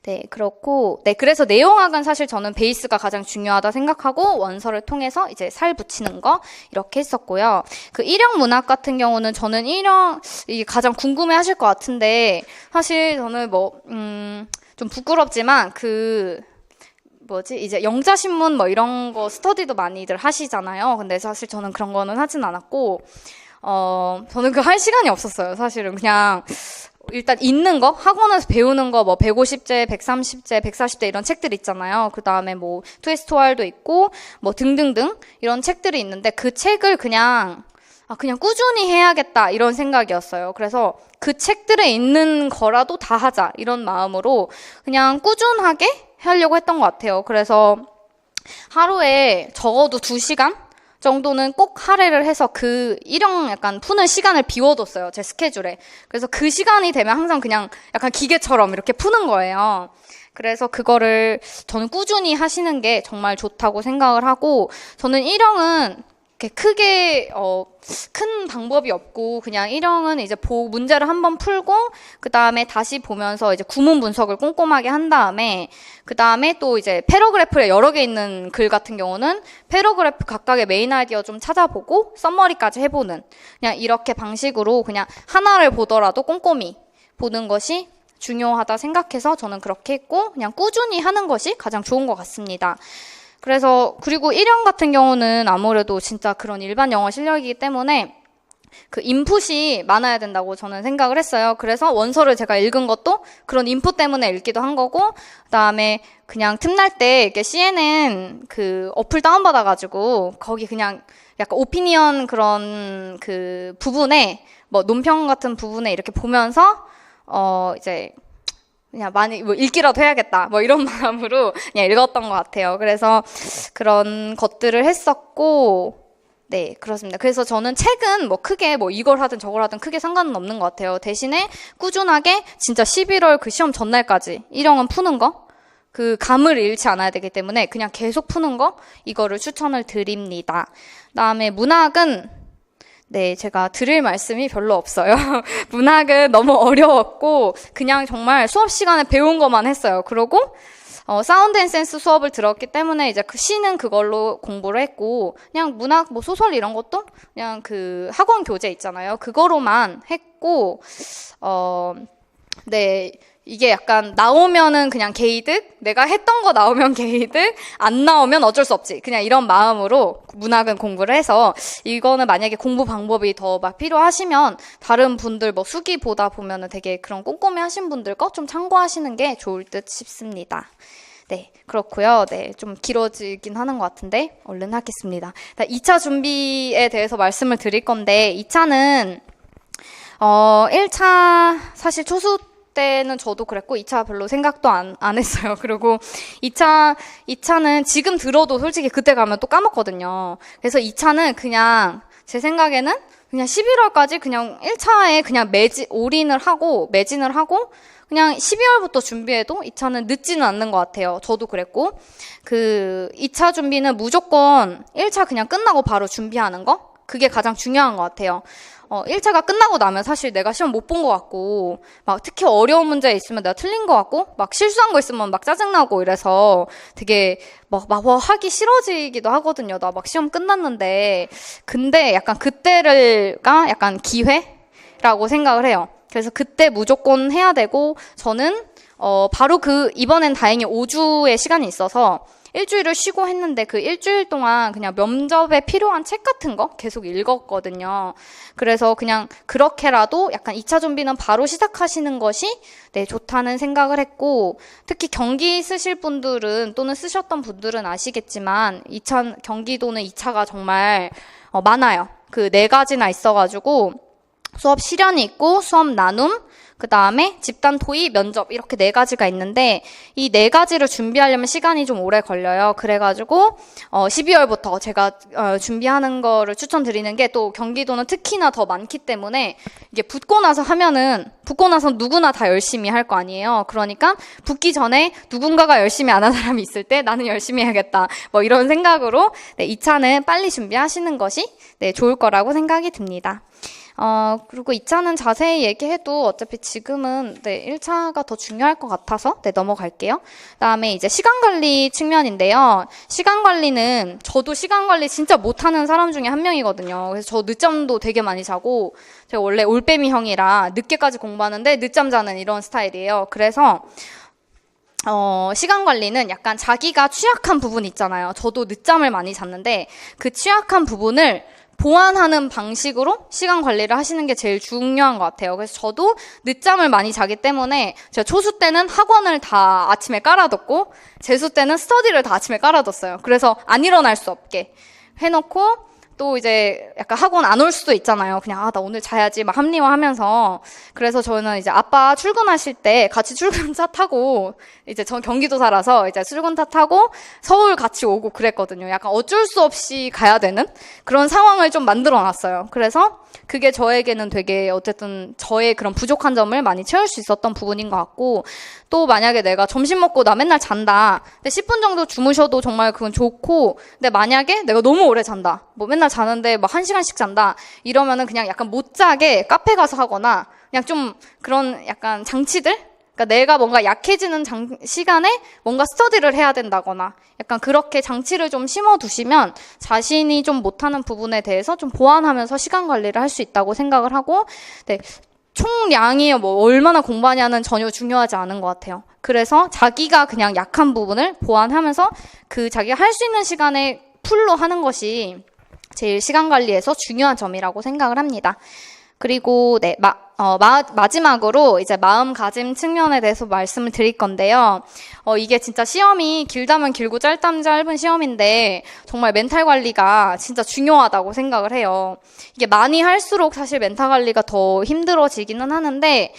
네, 그렇고, 네, 그래서 내용학은 사실 저는 베이스가 가장 중요하다 생각하고 원서를 통해서 이제 살 붙이는 거 이렇게 했었고요. 그 일형 문학 같은 경우는 저는 이게 가장 궁금해 하실 것 같은데 사실 저는 좀 부끄럽지만 이제 영자신문 뭐 이런 거 스터디도 많이들 하시잖아요. 근데 사실 저는 그런 거는 하진 않았고, 저는 할 시간이 없었어요. 사실은 그냥, 일단 읽는 거, 학원에서 배우는 거, 150제, 130제, 140제 이런 책들 있잖아요. 그 다음에 투에스토알도 있고, 등등등 이런 책들이 있는데 그 책을 그냥 꾸준히 해야겠다 이런 생각이었어요. 그래서 그 책들에 있는 거라도 다 하자 이런 마음으로 그냥 꾸준하게 하려고 했던 것 같아요. 그래서 하루에 적어도 2시간? 정도는 꼭 할애를 해서 그 일형 약간 푸는 시간을 비워뒀어요. 제 스케줄에. 그래서 그 시간이 되면 항상 그냥 약간 기계처럼 이렇게 푸는 거예요. 그래서 그거를 저는 꾸준히 하시는 게 정말 좋다고 생각을 하고 저는 일형은 이렇게 크게 큰 방법이 없고 그냥 일형은 이제 문제를 한번 풀고 그 다음에 다시 보면서 이제 구문 분석을 꼼꼼하게 한 다음에 그 다음에 또 이제 패러그래프에 여러 개 있는 글 같은 경우는 패러그래프 각각의 메인 아이디어 좀 찾아보고 썸머리까지 해보는 그냥 이렇게 방식으로 그냥 하나를 보더라도 꼼꼼히 보는 것이 중요하다 생각해서 저는 그렇게 했고 그냥 꾸준히 하는 것이 가장 좋은 것 같습니다. 그리고 일형 같은 경우는 아무래도 진짜 그런 일반 영어 실력이기 때문에 그 인풋이 많아야 된다고 저는 생각을 했어요. 그래서 원서를 제가 읽은 것도 그런 인풋 때문에 읽기도 한 거고, 그 다음에 그냥 틈날 때 이렇게 CNN 그 어플 다운받아가지고 거기 그냥 약간 오피니언 그런 그 부분에 논평 같은 부분에 이렇게 보면서 이제 그냥 많이 읽기라도 해야겠다 이런 마음으로 그냥 읽었던 것 같아요. 그래서 그런 것들을 했었고 네 그렇습니다. 그래서 저는 책은 크게 이걸 하든 저걸 하든 크게 상관은 없는 것 같아요. 대신에 꾸준하게 진짜 11월 그 시험 전날까지 일형은 푸는 거 그 감을 잃지 않아야 되기 때문에 그냥 계속 푸는 거 이거를 추천을 드립니다. 그다음에 문학은 네, 제가 드릴 말씀이 별로 없어요. 문학은 너무 어려웠고 그냥 정말 수업 시간에 배운 것만 했어요. 그리고 사운드 앤 센스 수업을 들었기 때문에 이제 그 시는 그걸로 공부를 했고 그냥 문학 소설 이런 것도 그냥 그 학원 교재 있잖아요. 그거로만 했고 네. 이게 약간 나오면은 그냥 개이득, 내가 했던 거 나오면 개이득, 안 나오면 어쩔 수 없지. 그냥 이런 마음으로 문학은 공부를 해서 이거는 만약에 공부 방법이 더 필요하시면 다른 분들 수기 보다 보면은 되게 그런 꼼꼼히 하신 분들 거 좀 참고하시는 게 좋을 듯 싶습니다. 네, 그렇고요. 네, 좀 길어지긴 하는 것 같은데 얼른 하겠습니다. 2차 준비에 대해서 말씀을 드릴 건데 2차는 1차 사실 초수 때는 저도 그랬고 2차 별로 생각도 안 했어요. 그리고 2차는 지금 들어도 솔직히 그때 가면 또 까먹거든요. 그래서 2차는 그냥 제 생각에는 그냥 11월까지 그냥 1차에 그냥 올인을 하고 매진을 하고 그냥 12월부터 준비해도 2차는 늦지는 않는 것 같아요. 저도 그랬고 그 2차 준비는 무조건 1차 그냥 끝나고 바로 준비하는 거 그게 가장 중요한 것 같아요. 1차가 끝나고 나면 사실 내가 시험 못 본 것 같고, 특히 어려운 문제 있으면 내가 틀린 것 같고, 실수한 거 있으면 짜증나고 이래서 되게 하기 싫어지기도 하거든요. 나 시험 끝났는데. 근데 약간 그때가 약간 기회라고 생각을 해요. 그래서 그때 무조건 해야 되고, 저는 바로 이번엔 다행히 5주의 시간이 있어서 일주일을 쉬고 했는데, 그 일주일 동안 그냥 면접에 필요한 책 같은 거 계속 읽었거든요. 그래서 그냥 그렇게라도 약간 2차 준비는 바로 시작하시는 것이 네, 좋다는 생각을 했고, 특히 경기 쓰실 분들은 또는 쓰셨던 분들은 아시겠지만 경기도는 2차가 정말 많아요. 그 4가지나 있어가지고 수업 실연이 있고, 수업 나눔, 그 다음에 집단 토의, 면접 이렇게 4가지가 있는데, 이 4가지를 준비하려면 시간이 좀 오래 걸려요. 그래가지고 12월부터 제가 준비하는 거를 추천드리는 게, 또 경기도는 특히나 더 많기 때문에 이게 붙고 나서 누구나 다 열심히 할 거 아니에요. 그러니까 붙기 전에 누군가가 열심히 안 한 사람이 있을 때 나는 열심히 해야겠다, 뭐 이런 생각으로 네, 2차는 빨리 준비하시는 것이 네, 좋을 거라고 생각이 듭니다. 그리고 2차는 자세히 얘기해도 어차피 지금은 네, 1차가 더 중요할 것 같아서 네, 넘어갈게요. 그다음에 이제 시간 관리 측면인데요. 시간 관리는 저도 시간 관리 진짜 못하는 사람 중에 한 명이거든요. 그래서 저 늦잠도 되게 많이 자고, 제가 원래 올빼미 형이라 늦게까지 공부하는데 늦잠 자는 이런 스타일이에요. 그래서 시간 관리는 약간 자기가 취약한 부분 있잖아요. 저도 늦잠을 많이 잤는데 그 취약한 부분을 보완하는 방식으로 시간 관리를 하시는 게 제일 중요한 것 같아요. 그래서 저도 늦잠을 많이 자기 때문에 제가 초수 때는 학원을 다 아침에 깔아뒀고, 재수 때는 스터디를 다 아침에 깔아뒀어요. 그래서 안 일어날 수 없게 해놓고, 또 이제 약간 학원 안 올 수도 있잖아요. 그냥 나 오늘 자야지 막 합리화하면서. 그래서 저는 이제 아빠 출근하실 때 같이 출근차 타고, 이제 전 경기도 살아서 이제 출근차 타고 서울 같이 오고 그랬거든요. 약간 어쩔 수 없이 가야 되는 그런 상황을 좀 만들어 놨어요. 그래서 그게 저에게는 되게 어쨌든 저의 그런 부족한 점을 많이 채울 수 있었던 부분인 것 같고, 또 만약에 내가 점심 먹고 나 맨날 잔다, 근데 10분 정도 주무셔도 정말 그건 좋고, 근데 만약에 내가 너무 오래 잔다, 뭐 맨날 자는데 막 1시간씩 잔다 이러면은 그냥 약간 못 자게 카페 가서 하거나, 그냥 좀 그런 약간 장치들, 그러니까 내가 뭔가 약해지는 시간에 뭔가 스터디를 해야 된다거나 약간 그렇게 장치를 좀 심어두시면 자신이 좀 못하는 부분에 대해서 좀 보완하면서 시간 관리를 할 수 있다고 생각을 하고, 네, 총량이 뭐 얼마나 공부하냐는 전혀 중요하지 않은 것 같아요. 그래서 자기가 그냥 약한 부분을 보완하면서 그 자기가 할 수 있는 시간에 풀로 하는 것이 제일 시간 관리에서 중요한 점이라고 생각을 합니다. 그리고 네, 마지막으로 이제 마음가짐 측면에 대해서 말씀을 드릴 건데요. 이게 진짜 시험이 길다면 길고 짧다면 짧은 시험인데 정말 멘탈 관리가 진짜 중요하다고 생각을 해요. 이게 많이 할수록 사실 멘탈 관리가 더 힘들어지기는 하는데,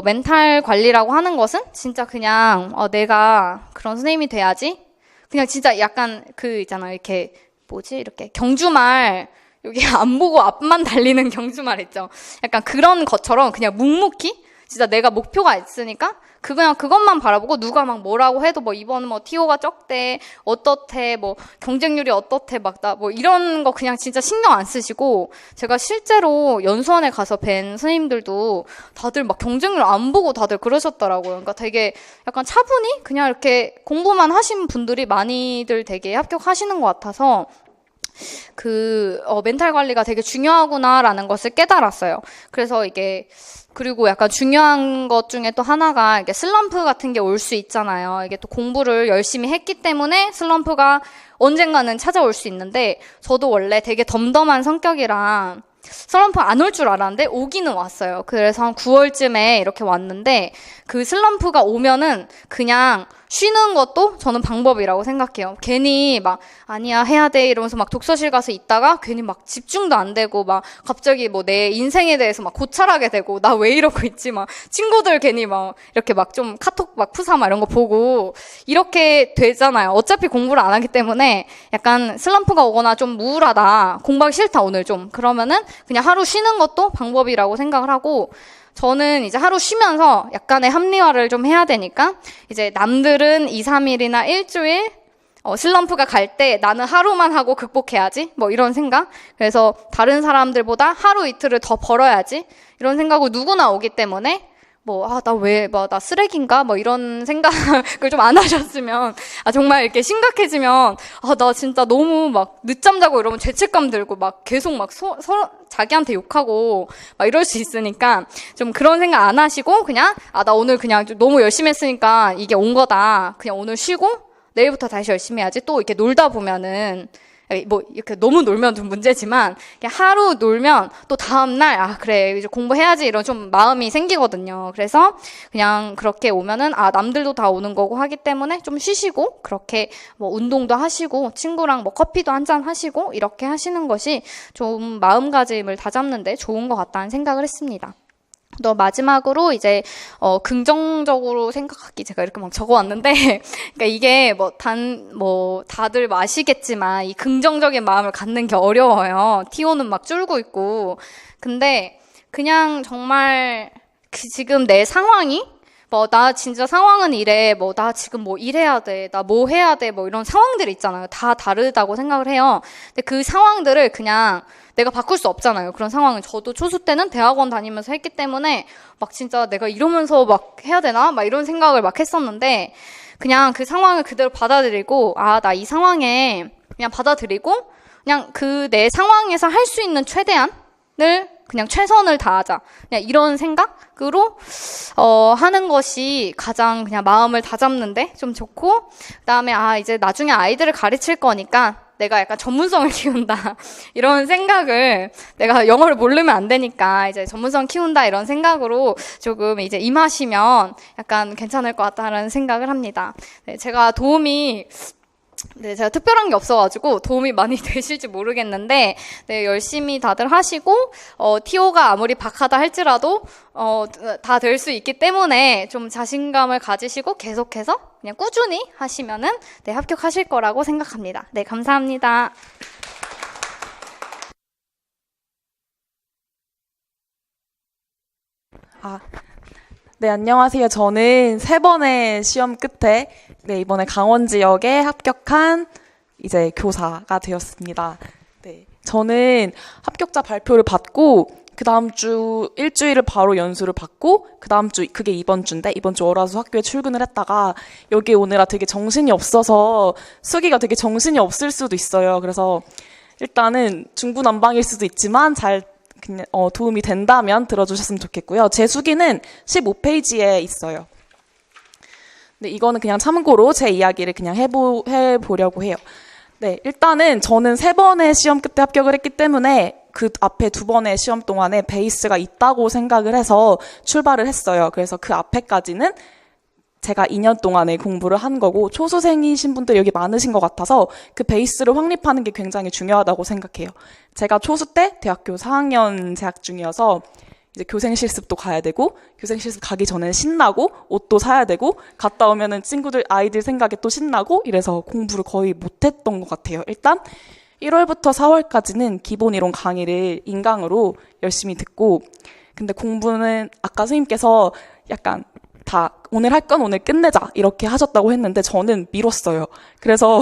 멘탈 관리라고 하는 것은 진짜 그냥 내가 그런 선생님이 돼야지. 그냥 진짜 약간 있잖아요. 이렇게 경주말, 여기 안 보고 앞만 달리는 경주말 있죠. 약간 그런 것처럼 그냥 묵묵히 진짜 내가 목표가 있으니까 그냥 그것만 바라보고, 누가 막 뭐라고 해도 뭐 이번은 뭐 티오가 적대, 어떻대, 뭐 경쟁률이 어떻대, 뭐 이런 거 그냥 진짜 신경 안 쓰시고, 제가 실제로 연수원에 가서 뵌 선생님들도 다들 막 경쟁률 안 보고 다들 그러셨더라고요. 그러니까 되게 약간 차분히 그냥 이렇게 공부만 하신 분들이 많이들 되게 합격하시는 것 같아서 멘탈 관리가 되게 중요하구나라는 것을 깨달았어요. 그래서 그리고 약간 중요한 것 중에 또 하나가 이게 슬럼프 같은 게 올 수 있잖아요. 이게 또 공부를 열심히 했기 때문에 슬럼프가 언젠가는 찾아올 수 있는데, 저도 원래 되게 덤덤한 성격이라 슬럼프 안 올 줄 알았는데 오기는 왔어요. 그래서 한 9월쯤에 이렇게 왔는데, 그 슬럼프가 오면은 그냥 쉬는 것도 저는 방법이라고 생각해요. 괜히 아니야 해야 돼 이러면서 독서실 가서 있다가 괜히 집중도 안 되고 갑자기 내 인생에 대해서 고찰하게 되고, 나 왜 이러고 있지, 친구들 괜히 이렇게 좀 카톡 푸사 이런 거 보고 이렇게 되잖아요. 어차피 공부를 안 하기 때문에 약간 슬럼프가 오거나 좀 우울하다, 공부하기 싫다 오늘 좀, 그러면은 그냥 하루 쉬는 것도 방법이라고 생각을 하고, 저는 이제 하루 쉬면서 약간의 합리화를 좀 해야 되니까, 이제 남들은 2, 3일이나 일주일 슬럼프가 갈 때 나는 하루만 하고 극복해야지, 뭐 이런 생각. 그래서 다른 사람들보다 하루 이틀을 더 벌어야지, 이런 생각으로 누구나 오기 때문에 나 쓰레기인가? 이런 생각을 좀 안 하셨으면, 정말 이렇게 심각해지면, 나 진짜 너무 막 늦잠 자고 이러면 죄책감 들고 막 계속 막 자기한테 욕하고 막 이럴 수 있으니까 좀 그런 생각 안 하시고 그냥, 나 오늘 그냥 좀 너무 열심히 했으니까 이게 온 거다. 그냥 오늘 쉬고 내일부터 다시 열심히 해야지. 또 이렇게 놀다 보면은, 이렇게 너무 놀면 좀 문제지만, 그냥 하루 놀면 또 다음날, 그래, 이제 공부해야지 이런 좀 마음이 생기거든요. 그래서 그냥 그렇게 오면은, 남들도 다 오는 거고 하기 때문에 좀 쉬시고, 그렇게 운동도 하시고, 친구랑 커피도 한잔 하시고, 이렇게 하시는 것이 좀 마음가짐을 다잡는데 좋은 것 같다는 생각을 했습니다. 또 마지막으로 이제 긍정적으로 생각하기 제가 이렇게 막 적어왔는데 그러니까 이게 다들 아시겠지만 이 긍정적인 마음을 갖는 게 어려워요. TO는 막 줄고 있고 근데 그냥 정말 지금 내 상황이 나 진짜 상황은 이래, 나 지금 일해야 돼, 나 뭐 해야 돼, 이런 상황들이 있잖아요. 다 다르다고 생각을 해요. 근데 그 상황들을 그냥 내가 바꿀 수 없잖아요. 그런 상황은 저도 초수 때는 대학원 다니면서 했기 때문에 막 진짜 내가 이러면서 막 해야 되나? 막 이런 생각을 막 했었는데 그냥 그 상황을 그대로 받아들이고 나 이 상황에 그냥 받아들이고 그냥 그 내 상황에서 할 수 있는 최대한을 그냥 최선을 다하자. 그냥 이런 생각으로 하는 것이 가장 그냥 마음을 다잡는데 좀 좋고 그다음에 이제 나중에 아이들을 가르칠 거니까 내가 약간 전문성을 키운다. 이런 생각을 내가 영어를 모르면 안 되니까 이제 전문성 키운다 이런 생각으로 조금 이제 임하시면 약간 괜찮을 것 같다는 생각을 합니다. 제가 특별한 게 없어가지고 도움이 많이 되실지 모르겠는데, 열심히 다들 하시고, TO가 아무리 박하다 할지라도, 다 될 수 있기 때문에 좀 자신감을 가지시고 계속해서 그냥 꾸준히 하시면은, 합격하실 거라고 생각합니다. 네, 감사합니다. 네, 안녕하세요. 저는 3번의 시험 끝에 이번에 강원 지역에 합격한 이제 교사가 되었습니다. 네, 저는 합격자 발표를 받고 그 다음 주 일주일을 바로 연수를 받고 그 다음 주 그게 이번 주인데 이번 주 월화수 학교에 출근을 했다가 여기 오느라 되게 정신이 없어서 수기가 되게 정신이 없을 수도 있어요. 그래서 일단은 중구난방일 수도 있지만 잘 그냥 도움이 된다면 들어주셨으면 좋겠고요. 제 수기는 15페이지에 있어요. 네, 이거는 그냥 참고로 제 이야기를 그냥 해보려고 해요. 네, 일단은 저는 3번의 시험 끝에 합격을 했기 때문에 그 앞에 2번의 시험 동안에 베이스가 있다고 생각을 해서 출발을 했어요. 그래서 그 앞에까지는 제가 2년 동안에 공부를 한 거고 초수생이신 분들 여기 많으신 것 같아서 그 베이스를 확립하는 게 굉장히 중요하다고 생각해요. 제가 초수 때 대학교 4학년 재학 중이어서 이제 교생 실습도 가야 되고 교생 실습 가기 전엔 신나고 옷도 사야 되고 갔다 오면은 아이들 생각에 또 신나고 이래서 공부를 거의 못했던 것 같아요. 일단 1월부터 4월까지는 기본 이론 강의를 인강으로 열심히 듣고 근데 공부는 아까 선생님께서 약간 다 오늘 할 건 오늘 끝내자 이렇게 하셨다고 했는데 저는 미뤘어요. 그래서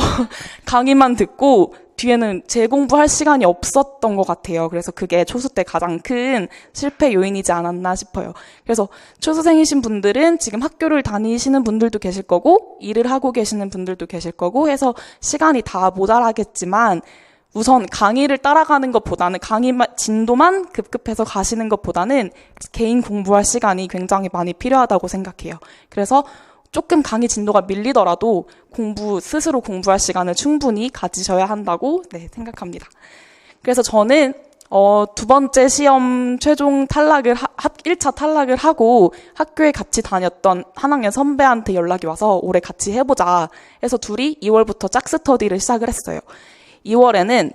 강의만 듣고 뒤에는 재공부할 시간이 없었던 것 같아요. 그래서 그게 초수 때 가장 큰 실패 요인이지 않았나 싶어요. 그래서 초수생이신 분들은 지금 학교를 다니시는 분들도 계실 거고 일을 하고 계시는 분들도 계실 거고 해서 시간이 다 모자라겠지만 우선 강의를 따라가는 것보다는 강의 진도만 급급해서 가시는 것보다는 개인 공부할 시간이 굉장히 많이 필요하다고 생각해요. 그래서 조금 강의 진도가 밀리더라도 스스로 공부할 시간을 충분히 가지셔야 한다고 생각합니다. 그래서 저는 2번째 시험 최종 1차 탈락을 하고 학교에 같이 다녔던 한 학년 선배한테 연락이 와서 올해 같이 해보자 해서 둘이 2월부터 짝스터디를 시작을 했어요. 2월에는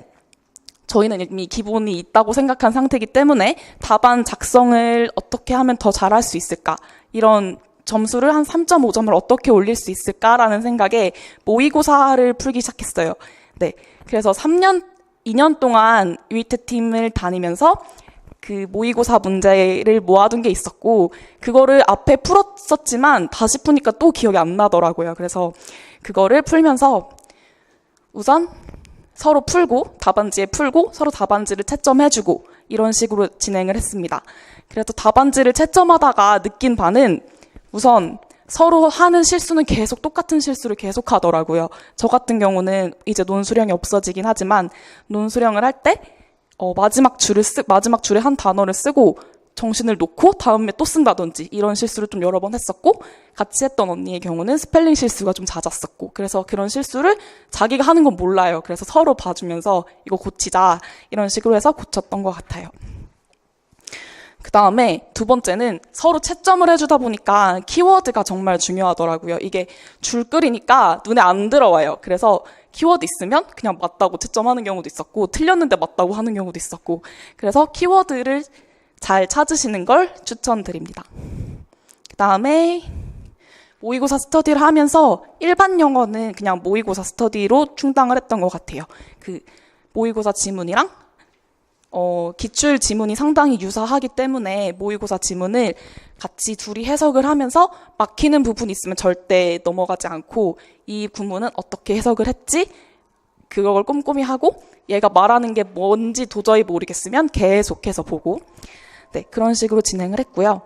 저희는 이미 기본이 있다고 생각한 상태이기 때문에 답안 작성을 어떻게 하면 더 잘할 수 있을까 이런 점수를 한 3.5점을 어떻게 올릴 수 있을까라는 생각에 모의고사를 풀기 시작했어요. 네, 그래서 2년 동안 위트 팀을 다니면서 그 모의고사 문제를 모아둔 게 있었고 그거를 앞에 풀었었지만 다시 푸니까 또 기억이 안 나더라고요. 그래서 그거를 풀면서 우선 서로 풀고 답안지에 풀고 서로 답안지를 채점해주고 이런 식으로 진행을 했습니다. 그래서 답안지를 채점하다가 느낀 바는 우선 서로 하는 실수는 계속 똑같은 실수를 계속 하더라고요. 저 같은 경우는 이제 논수령이 없어지긴 하지만 논수령을 할 때 마지막 줄에 한 단어를 쓰고 정신을 놓고 다음에 또 쓴다든지 이런 실수를 좀 여러 번 했었고, 같이 했던 언니의 경우는 스펠링 실수가 좀 잦았었고, 그래서 그런 실수를 자기가 하는 건 몰라요. 그래서 서로 봐주면서 이거 고치자 이런 식으로 해서 고쳤던 것 같아요. 그 다음에 두 번째는 서로 채점을 해주다 보니까 키워드가 정말 중요하더라고요. 이게 줄 끓이니까 눈에 안 들어와요. 그래서 키워드 있으면 그냥 맞다고 채점하는 경우도 있었고, 틀렸는데 맞다고 하는 경우도 있었고, 그래서 키워드를 잘 찾으시는 걸 추천드립니다. 그 다음에 모의고사 스터디를 하면서 일반 영어는 그냥 모의고사 스터디로 충당을 했던 것 같아요. 그 모의고사 지문이랑 기출 지문이 상당히 유사하기 때문에 모의고사 지문을 같이 둘이 해석을 하면서 막히는 부분이 있으면 절대 넘어가지 않고, 이 구문은 어떻게 해석을 했지? 그걸 꼼꼼히 하고, 얘가 말하는 게 뭔지 도저히 모르겠으면 계속해서 보고, 네, 그런 식으로 진행을 했고요.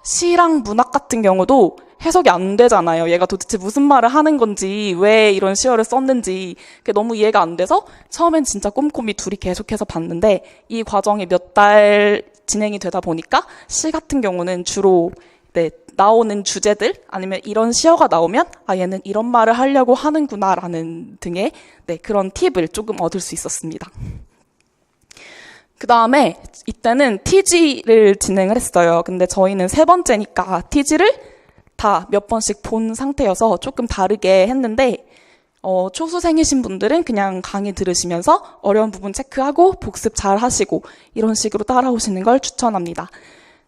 시랑 문학 같은 경우도 해석이 안 되잖아요. 얘가 도대체 무슨 말을 하는 건지, 왜 이런 시어를 썼는지 그게 너무 이해가 안 돼서 처음엔 진짜 꼼꼼히 둘이 계속해서 봤는데, 이 과정이 몇 달 진행이 되다 보니까 시 같은 경우는 주로 나오는 주제들 아니면 이런 시어가 나오면 얘는 이런 말을 하려고 하는구나라는 등의 그런 팁을 조금 얻을 수 있었습니다. 그 다음에 이때는 TG를 진행을 했어요. 근데 저희는 3번째니까 TG를 다 몇 번씩 본 상태여서 조금 다르게 했는데, 초수생이신 분들은 그냥 강의 들으시면서 어려운 부분 체크하고 복습 잘 하시고 이런 식으로 따라오시는 걸 추천합니다.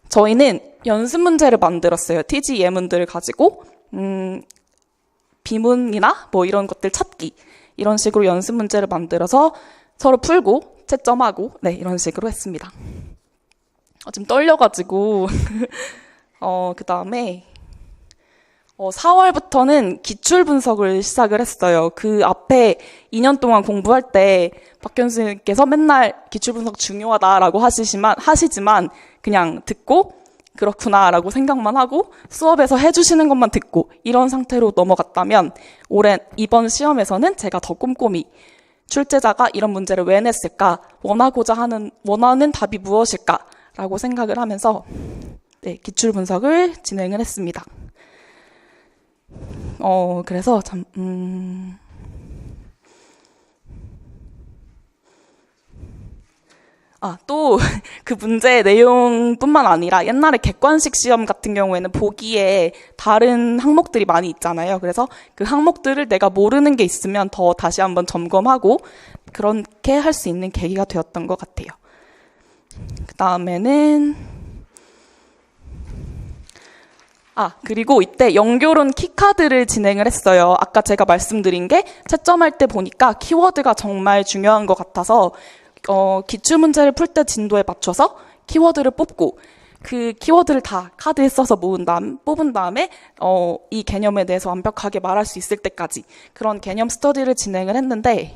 저희는 연습 문제를 만들었어요. TG 예문들을 가지고 비문이나 뭐 이런 것들 찾기, 이런 식으로 연습 문제를 만들어서 서로 풀고 채점하고 이런 식으로 했습니다. 좀 떨려가지고 그 다음에 4월부터는 기출 분석을 시작을 했어요. 그 앞에 2년 동안 공부할 때 박 교수님께서 맨날 기출 분석 중요하다라고 하시지만 그냥 듣고 그렇구나라고 생각만 하고 수업에서 해주시는 것만 듣고 이런 상태로 넘어갔다면, 이번 시험에서는 제가 더 꼼꼼히 출제자가 이런 문제를 왜 냈을까, 원하는 답이 무엇일까라고 생각을 하면서 기출 분석을 진행을 했습니다. 그래서 또 그 문제 내용뿐만 아니라 옛날에 객관식 시험 같은 경우에는 보기에 다른 항목들이 많이 있잖아요. 그래서 그 항목들을 내가 모르는 게 있으면 더 다시 한번 점검하고 그렇게 할 수 있는 계기가 되었던 것 같아요. 그 다음에는 그리고 이때 연결론 키카드를 진행을 했어요. 아까 제가 말씀드린 게 채점할 때 보니까 키워드가 정말 중요한 것 같아서 기출문제를 풀 때 진도에 맞춰서 키워드를 뽑고, 그 키워드를 다 카드에 써서 뽑은 다음에 이 개념에 대해서 완벽하게 말할 수 있을 때까지 그런 개념 스터디를 진행을 했는데,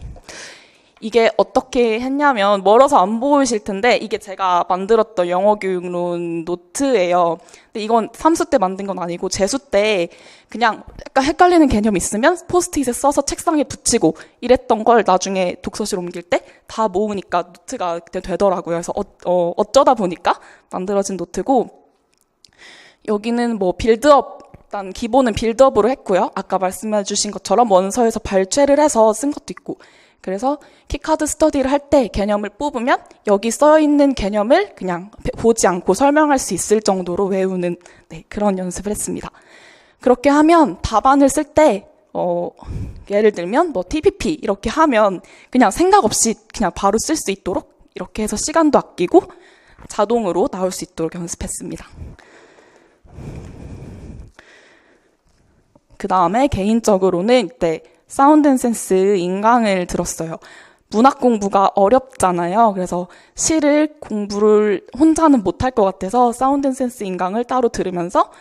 이게 어떻게 했냐면 멀어서 안 보이실 텐데 이게 제가 만들었던 영어교육론 노트예요. 근데 이건 3수 때 만든 건 아니고 재수 때 그냥 약간 헷갈리는 개념 있으면 포스트잇에 써서 책상에 붙이고 이랬던 걸 나중에 독서실 옮길 때 다 모으니까 노트가 그때 되더라고요. 그래서 어쩌다 보니까 만들어진 노트고, 여기는 뭐 빌드업, 일단 기본은 빌드업으로 했고요. 아까 말씀해 주신 것처럼 원서에서 발췌를 해서 쓴 것도 있고, 그래서 키카드 스터디를 할 때 개념을 뽑으면 여기 써있는 개념을 그냥 보지 않고 설명할 수 있을 정도로 외우는 그런 연습을 했습니다. 그렇게 하면 답안을 쓸 때 예를 들면 뭐 TPP 이렇게 하면 그냥 생각 없이 그냥 바로 쓸 수 있도록 이렇게 해서 시간도 아끼고 자동으로 나올 수 있도록 연습했습니다. 그 다음에 개인적으로는 이때 사운드 앤 센스 인강을 들었어요. 문학 공부가 어렵잖아요. 그래서 시를 공부를 혼자는 못할 것 같아서 사운드 앤 센스 인강을 따로 들으면서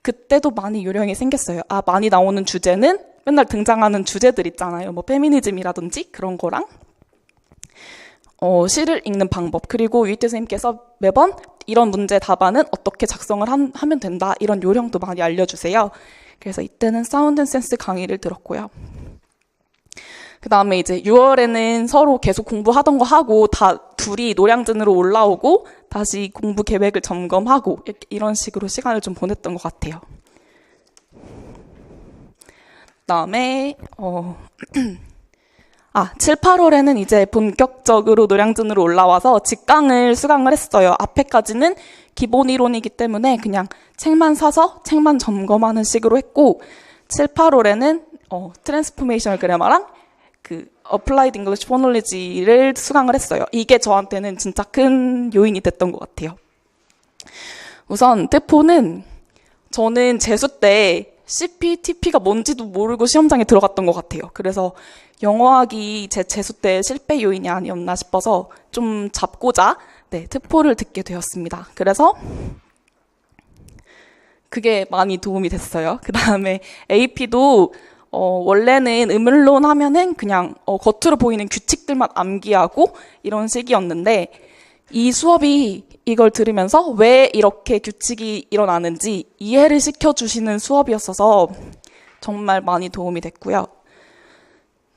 그때도 많이 요령이 생겼어요. 많이 나오는 주제는 맨날 등장하는 주제들 있잖아요. 뭐 페미니즘이라든지 그런 거랑 시를 읽는 방법, 그리고 유이태 선생님께서 매번 이런 문제 답안은 어떻게 작성을 하면 된다, 이런 요령도 많이 알려주세요. 그래서 이때는 사운드 앤 센스 강의를 들었고요. 그 다음에 이제 6월에는 서로 계속 공부하던 거 하고 다 둘이 노량진으로 올라오고 다시 공부 계획을 점검하고 이런 식으로 시간을 좀 보냈던 것 같아요. 그 다음에 7, 8월에는 이제 본격적으로 노량진으로 올라와서 직강을 수강을 했어요. 앞에까지는 기본 이론이기 때문에 그냥 책만 사서 책만 점검하는 식으로 했고, 7, 8월에는 트랜스포메이셔널 그래머랑 그 어플라이드 잉글리시 포놀리지를 수강을 했어요. 이게 저한테는 진짜 큰 요인이 됐던 것 같아요. 우선 TEFO는 저는 재수 때 CP, TP가 뭔지도 모르고 시험장에 들어갔던 것 같아요. 그래서 영어학이 제 재수 때 실패 요인이 아니었나 싶어서 좀 잡고자 TEFO를 듣게 되었습니다. 그래서 그게 많이 도움이 됐어요. 그 다음에 AP도 원래는 음을론 하면은 그냥 겉으로 보이는 규칙들만 암기하고 이런 식이었는데, 이 수업이 이걸 들으면서 왜 이렇게 규칙이 일어나는지 이해를 시켜주시는 수업이었어서 정말 많이 도움이 됐고요.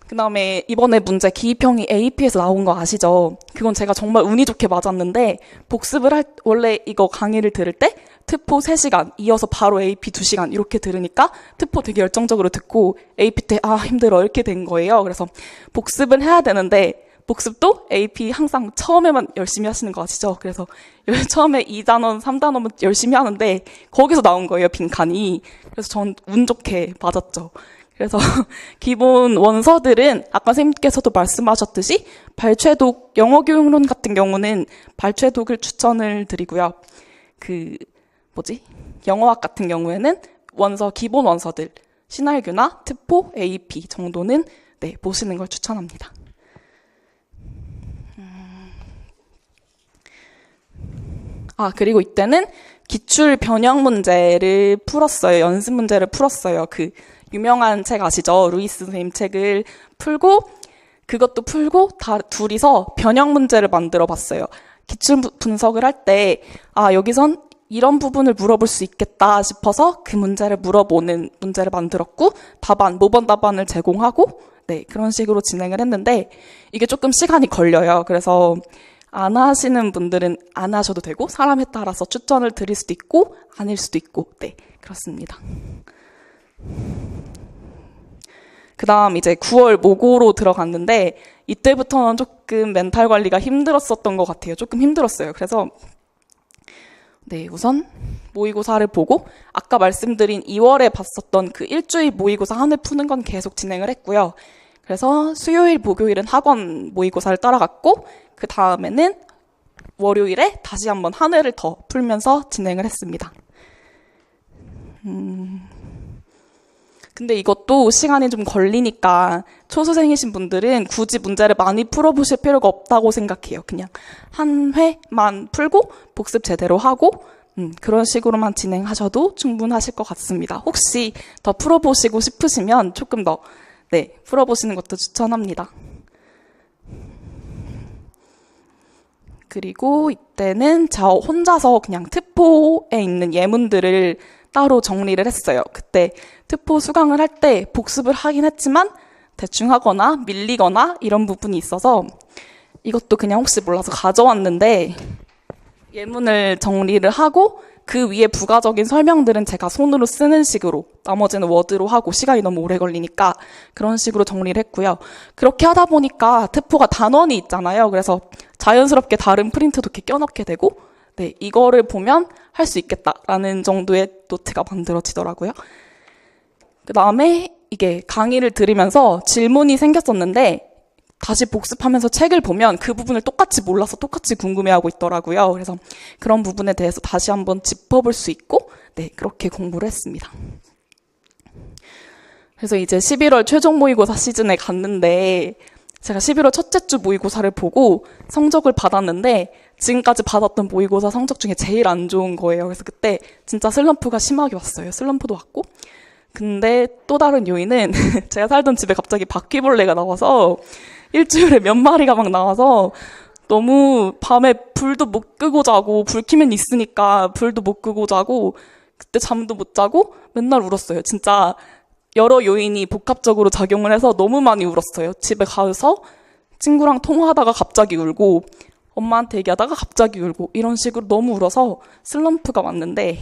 그 다음에 이번에 문제 기입형이 AP에서 나온 거 아시죠? 그건 제가 정말 운이 좋게 맞았는데, 복습을 원래 이거 강의를 들을 때 TEFO 3시간, 이어서 바로 AP 2시간 이렇게 들으니까 TEFO 되게 열정적으로 듣고 AP 때 힘들어 이렇게 된 거예요. 그래서 복습은 해야 되는데, 복습도 AP 항상 처음에만 열심히 하시는 거 아시죠? 그래서 처음에 2단원, 3단원은 열심히 하는데 거기서 나온 거예요, 빈칸이. 그래서 전 운 좋게 맞았죠. 그래서 기본 원서들은 아까 선생님께서도 말씀하셨듯이 발췌독, 영어교육론 같은 경우는 발췌독을 추천을 드리고요. 영어학 같은 경우에는 기본 원서들, 신할규나 TEFO, AP 정도는 보시는 걸 추천합니다. 그리고 이때는 기출 변형 문제를 풀었어요. 연습 문제를 풀었어요. 그 유명한 책 아시죠? 루이스 선생님 책을 풀고, 그것도 풀고 둘이서 변형 문제를 만들어 봤어요. 기출 분석을 할 때 여기선 이런 부분을 물어볼 수 있겠다 싶어서 그 문제를 물어보는 문제를 만들었고, 모범 답안을 제공하고 그런 식으로 진행을 했는데, 이게 조금 시간이 걸려요. 그래서 안 하시는 분들은 안 하셔도 되고, 사람에 따라서 추천을 드릴 수도 있고 아닐 수도 있고 그렇습니다. 그 다음 이제 9월 모고로 들어갔는데, 이때부터는 조금 멘탈 관리가 힘들었었던 것 같아요. 조금 힘들었어요. 그래서 우선 모의고사를 보고, 아까 말씀드린 2월에 봤었던 그 일주일 모의고사 한 회 푸는 건 계속 진행을 했고요. 그래서 수요일, 목요일은 학원 모의고사를 따라갔고, 그 다음에는 월요일에 다시 한번 한 회를 더 풀면서 진행을 했습니다. 근데 이것도 시간이 좀 걸리니까 초수생이신 분들은 굳이 문제를 많이 풀어보실 필요가 없다고 생각해요. 그냥 한 회만 풀고 복습 제대로 하고 그런 식으로만 진행하셔도 충분하실 것 같습니다. 혹시 더 풀어보시고 싶으시면 조금 더 풀어보시는 것도 추천합니다. 그리고 이때는 저 혼자서 그냥 TEFO에 있는 예문들을 따로 정리를 했어요. 그때 TEFO 수강을 할 때 복습을 하긴 했지만 대충 하거나 밀리거나 이런 부분이 있어서 이것도 그냥 혹시 몰라서 가져왔는데, 예문을 정리를 하고 그 위에 부가적인 설명들은 제가 손으로 쓰는 식으로, 나머지는 워드로 하고 시간이 너무 오래 걸리니까 그런 식으로 정리를 했고요. 그렇게 하다 보니까 TEFO가 단원이 있잖아요. 그래서 자연스럽게 다른 프린트도 이렇게 껴넣게 되고, 이거를 보면 할 수 있겠다라는 정도의 노트가 만들어지더라고요. 그 다음에 이게 강의를 들으면서 질문이 생겼었는데, 다시 복습하면서 책을 보면 그 부분을 똑같이 몰라서 똑같이 궁금해하고 있더라고요. 그래서 그런 부분에 대해서 다시 한번 짚어볼 수 있고, 그렇게 공부를 했습니다. 그래서 이제 11월 최종 모의고사 시즌에 갔는데, 제가 11월 첫째 주 모의고사를 보고 성적을 받았는데, 지금까지 받았던 모의고사 성적 중에 제일 안 좋은 거예요. 그래서 그때 진짜 슬럼프가 심하게 왔어요. 슬럼프도 왔고. 근데 또 다른 요인은 제가 살던 집에 갑자기 바퀴벌레가 나와서 일주일에 몇 마리가 막 나와서 너무 밤에 불도 못 끄고 자고, 불 켜면 있으니까 불도 못 끄고 자고, 그때 잠도 못 자고 맨날 울었어요. 진짜 여러 요인이 복합적으로 작용을 해서 너무 많이 울었어요. 집에 가서 친구랑 통화하다가 갑자기 울고, 엄마한테 얘기하다가 갑자기 울고, 이런 식으로 너무 울어서 슬럼프가 왔는데,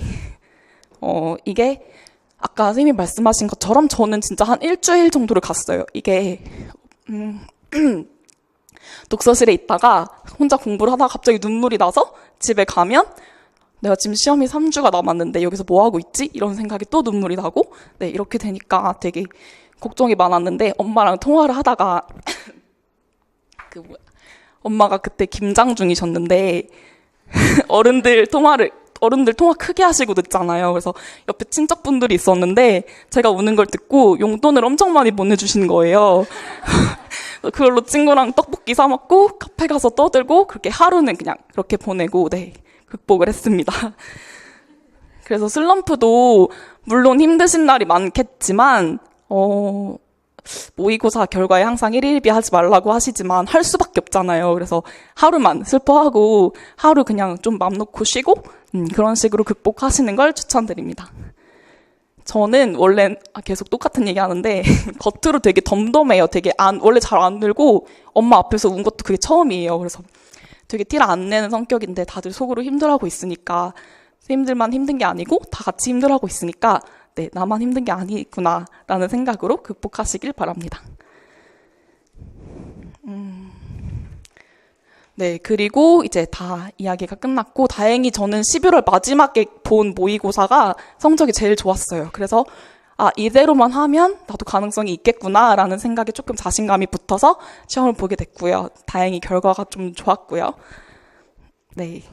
이게 아까 선생님이 말씀하신 것처럼 저는 진짜 한 일주일 정도를 갔어요. 이게 독서실에 있다가 혼자 공부를 하다가 갑자기 눈물이 나서 집에 가면 내가 지금 시험이 3주가 남았는데 여기서 뭐 하고 있지? 이런 생각이 또 눈물이 나고, 네, 이렇게 되니까 되게 걱정이 많았는데, 엄마랑 통화를 하다가 엄마가 그때 김장 중이셨는데 어른들 통화 크게 하시고 늦잖아요. 그래서 옆에 친척분들이 있었는데 제가 우는 걸 듣고 용돈을 엄청 많이 보내주신 거예요. 그걸로 친구랑 떡볶이 사 먹고 카페 가서 떠들고 그렇게 하루는 그냥 그렇게 보내고, 네, 극복을 했습니다. 그래서 슬럼프도 물론 힘드신 날이 많겠지만 모의고사 결과에 항상 1일비 하지 말라고 하시지만 할 수밖에 없잖아요. 그래서 하루만 슬퍼하고 하루 그냥 좀 맘 놓고 쉬고 그런 식으로 극복하시는 걸 추천드립니다. 저는 원래 계속 똑같은 얘기 하는데 겉으로 되게 덤덤해요. 되게 원래 잘 안 울고 엄마 앞에서 운 것도 그게 처음이에요. 그래서 되게 티를 안 내는 성격인데 다들 속으로 힘들어하고 있으니까 선생님들만 힘든 게 아니고 다 같이 힘들어하고 있으니까, 네, 나만 힘든 게 아니구나 라는 생각으로 극복하시길 바랍니다. 네, 그리고 이제 다 이야기가 끝났고 다행히 저는 11월 마지막에 본 모의고사가 성적이 제일 좋았어요. 그래서 이대로만 하면 나도 가능성이 있겠구나 라는 생각에 조금 자신감이 붙어서 시험을 보게 됐고요. 다행히 결과가 좀 좋았고요. 네,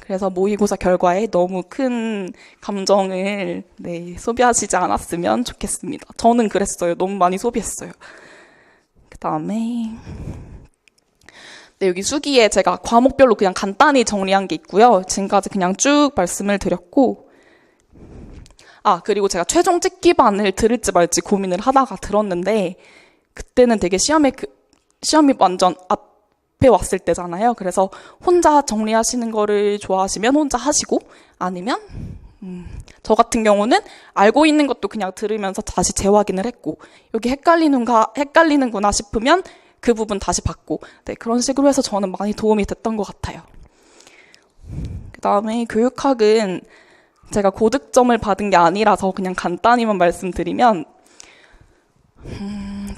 그래서 모의고사 결과에 너무 큰 감정을, 네, 소비하시지 않았으면 좋겠습니다. 저는 그랬어요. 너무 많이 소비했어요. 그 다음에 네, 여기 수기에 제가 과목별로 그냥 간단히 정리한 게 있고요. 지금까지 그냥 쭉 말씀을 드렸고, 그리고 제가 최종 찍기반을 들을지 말지 고민을 하다가 들었는데, 그때는 되게 시험이 완전 앞에 왔을 때잖아요. 그래서 혼자 정리하시는 거를 좋아하시면 혼자 하시고, 아니면 저 같은 경우는 알고 있는 것도 그냥 들으면서 다시 재확인을 했고, 여기 헷갈리는구나 싶으면 그 부분 다시 받고, 네, 그런 식으로 해서 저는 많이 도움이 됐던 것 같아요. 그 다음에 교육학은 제가 고득점을 받은 게 아니라서 그냥 간단히만 말씀드리면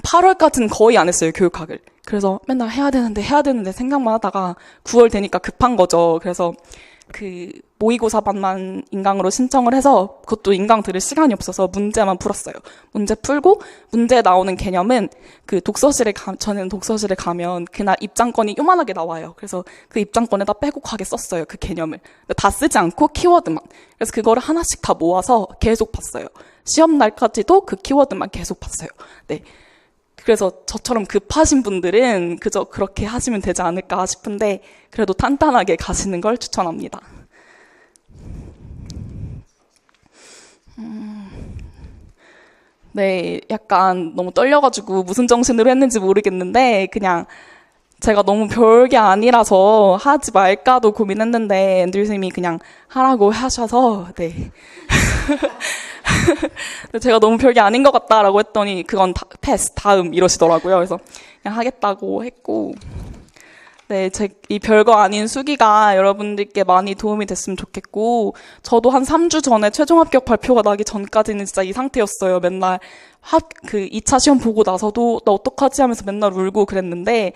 8월까지는 거의 안 했어요, 교육학을. 그래서 맨날 해야 되는데 생각만 하다가 9월 되니까 급한 거죠. 그래서 그 모의고사반만 인강으로 신청을 해서 그것도 인강 들을 시간이 없어서 문제만 풀었어요. 문제 풀고 문제에 나오는 개념은 저는 독서실에 가면 그날 입장권이 요만하게 나와요. 그래서 그 입장권에다 빼곡하게 썼어요, 그 개념을. 다 쓰지 않고 키워드만. 그래서 그거를 하나씩 다 모아서 계속 봤어요. 시험 날까지도 그 키워드만 계속 봤어요. 네. 그래서 저처럼 급하신 분들은 그저 그렇게 하시면 되지 않을까 싶은데 그래도 탄탄하게 가시는 걸 추천합니다. 네, 약간 너무 떨려가지고 무슨 정신으로 했는지 모르겠는데 그냥 제가 너무 별게 아니라서 하지 말까도 고민했는데 앤드류 선생님이 그냥 하라고 하셔서, 네. 제가 너무 별게 아닌 것 같다라고 했더니 그건 패스, 다음 이러시더라고요. 그래서 그냥 하겠다고 했고, 네, 이 별거 아닌 수기가 여러분들께 많이 도움이 됐으면 좋겠고, 저도 한 3주 전에 최종 합격 발표가 나기 전까지는 진짜 이 상태였어요. 맨날 2차 시험 보고 나서도 나 어떡하지 하면서 맨날 울고 그랬는데,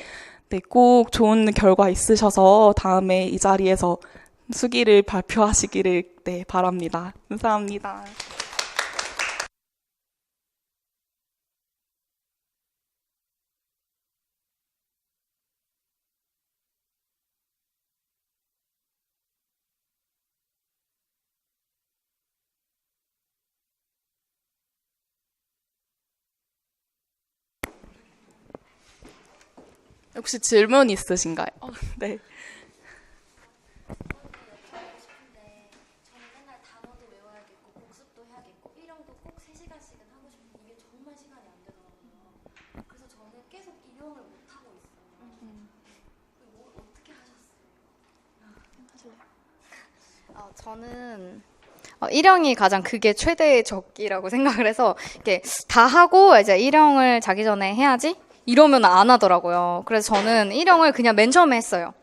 네, 꼭 좋은 결과 있으셔서 다음에 이 자리에서 수기를 발표하시기를, 네, 바랍니다. 감사합니다. 혹시 질문 있으신가요? 네. 저는 맨날 단어도 외워야겠고 복습도 해야겠고 일용도 꼭 3시간씩은 하고 싶은데 이게 정말 시간이 안 되더라고요. 그래서 저는 계속 일용을 못 하고 있어요. 어떻게 저는 일형이 가장 그게 최대의 적이라고 생각을 해서 이게 다 하고 이제 일형을 자기 전에 해야지 이러면 안 하더라고요. 그래서 저는 일형을 그냥 맨 처음에 했어요.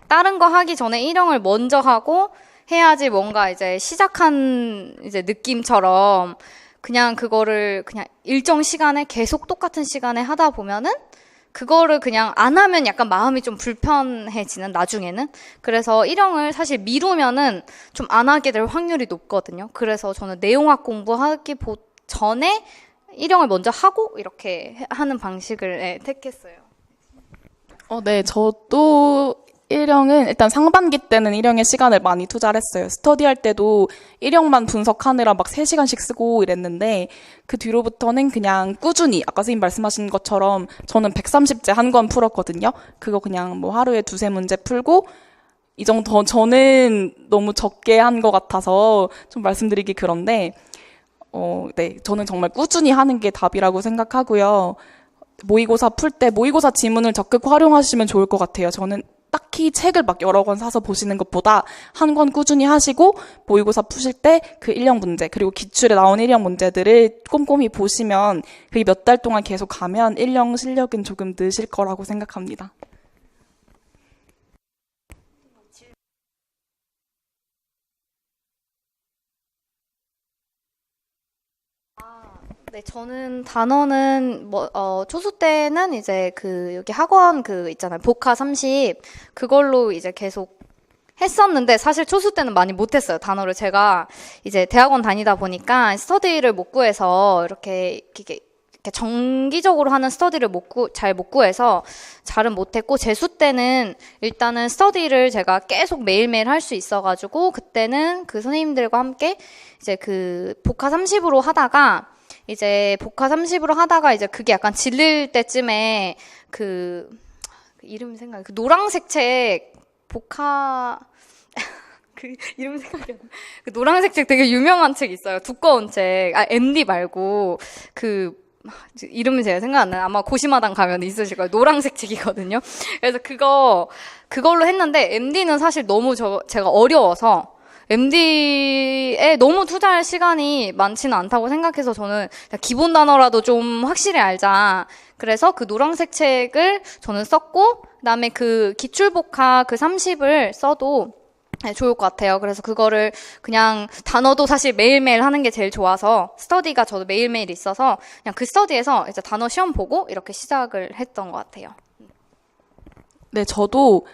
다른 거 하기 전에 일형을 먼저 하고 해야지 뭔가 이제 시작한 이제 느낌처럼 그냥 그거를 그냥 일정 시간에 계속 똑같은 시간에 하다 보면은 그거를 그냥 안 하면 약간 마음이 좀 불편해지는 나중에는. 그래서 일형을 사실 미루면은 좀 안 하게 될 확률이 높거든요. 그래서 저는 내용학 공부하기 전에 일형을 먼저 하고 이렇게 하는 방식을 택했어요. 네, 저도 일형은 일단 상반기 때는 일형에 시간을 많이 투자를 했어요. 스터디할 때도 일형만 분석하느라 막 3시간씩 쓰고 이랬는데 그 뒤로부터는 그냥 꾸준히 아까 선생님 말씀하신 것처럼 저는 130제 한 권 풀었거든요. 그거 그냥 뭐 하루에 2-3문제 풀고 이 정도 저는 너무 적게 한 것 같아서 좀 말씀드리기 그런데 네, 저는 정말 꾸준히 하는 게 답이라고 생각하고요. 모의고사 풀 때 모의고사 지문을 적극 활용하시면 좋을 것 같아요. 저는 딱히 책을 막 여러 권 사서 보시는 것보다 한 권 꾸준히 하시고 모의고사 푸실 때 그 일형 문제 그리고 기출에 나온 일형 문제들을 꼼꼼히 보시면 그게 몇 달 동안 계속 가면 일형 실력은 조금 느실 거라고 생각합니다. 네, 저는 단어는 초수 때는 이제 여기 학원 있잖아요. 복화 30 그걸로 이제 계속 했었는데 사실 초수 때는 많이 못했어요. 단어를 제가 이제 대학원 다니다 보니까 스터디를 못 구해서 이렇게 정기적으로 하는 스터디를 잘 못 구해서 잘은 못했고 재수 때는 일단은 스터디를 제가 계속 매일매일 할 수 있어가지고 그때는 그 선생님들과 함께 이제 복화 30으로 하다가 이제 그게 약간 질릴 때쯤에 이름이 생각이 노란색 책 이름 생각이 안 나. 노란색 책 되게 유명한 책 있어요. 두꺼운 책. MD 말고 이름이 제가 생각 안 나요. 아마 고시마당 가면 있으실 거예요. 노란색 책이거든요. 그래서 그걸로 했는데 MD는 사실 너무 제가 어려워서 MD에 너무 투자할 시간이 많지는 않다고 생각해서 저는 기본 단어라도 좀 확실히 알자. 그래서 그 노란색 책을 저는 썼고, 그다음에 기출복화 30을 써도 좋을 것 같아요. 그래서 그거를 그냥 단어도 사실 매일매일 하는 게 제일 좋아서 스터디가 저도 매일매일 있어서 그냥 그 스터디에서 이제 단어 시험 보고 이렇게 시작을 했던 것 같아요. 네, 저도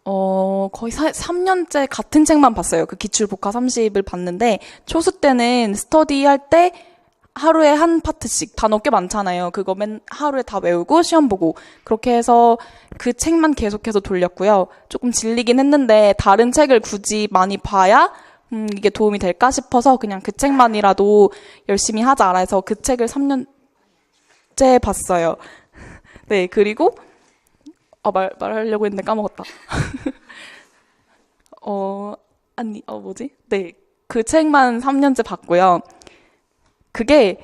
거의 3년째 같은 책만 봤어요. 그 기출복화 30을 봤는데 초수 때는 스터디 할 때 하루에 한 파트씩 단어 꽤 많잖아요. 그거 하루에 다 외우고 시험 보고 그렇게 해서 그 책만 계속해서 돌렸고요. 조금 질리긴 했는데 다른 책을 굳이 많이 봐야 이게 도움이 될까 싶어서 그냥 그 책만이라도 열심히 하자 해서 그 책을 3년째 봤어요. 네, 그리고 말하려고 했는데 까먹었다. 네, 그 책만 3년째 봤고요. 그게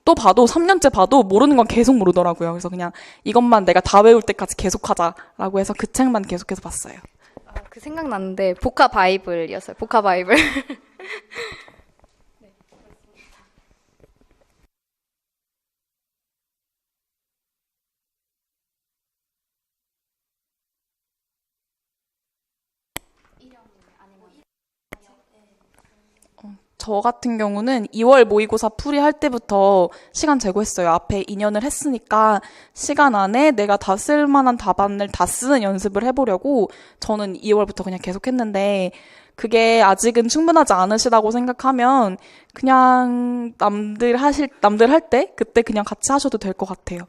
또 봐도 3년째 봐도 모르는 건 계속 모르더라고요. 그래서 그냥 이것만 내가 다 외울 때까지 계속 하자라고 해서 그 책만 계속해서 봤어요. 그 생각났는데 복화 바이블이었어요. 복화 바이블. 저 같은 경우는 2월 모의고사 풀이할 때부터 시간 재고 했어요. 앞에 2년을 했으니까 시간 안에 내가 다 쓸 만한 답안을 다 쓰는 연습을 해보려고 저는 2월부터 그냥 계속 했는데 그게 아직은 충분하지 않으시다고 생각하면 그냥 남들 할 때 그때 그냥 같이 하셔도 될 것 같아요.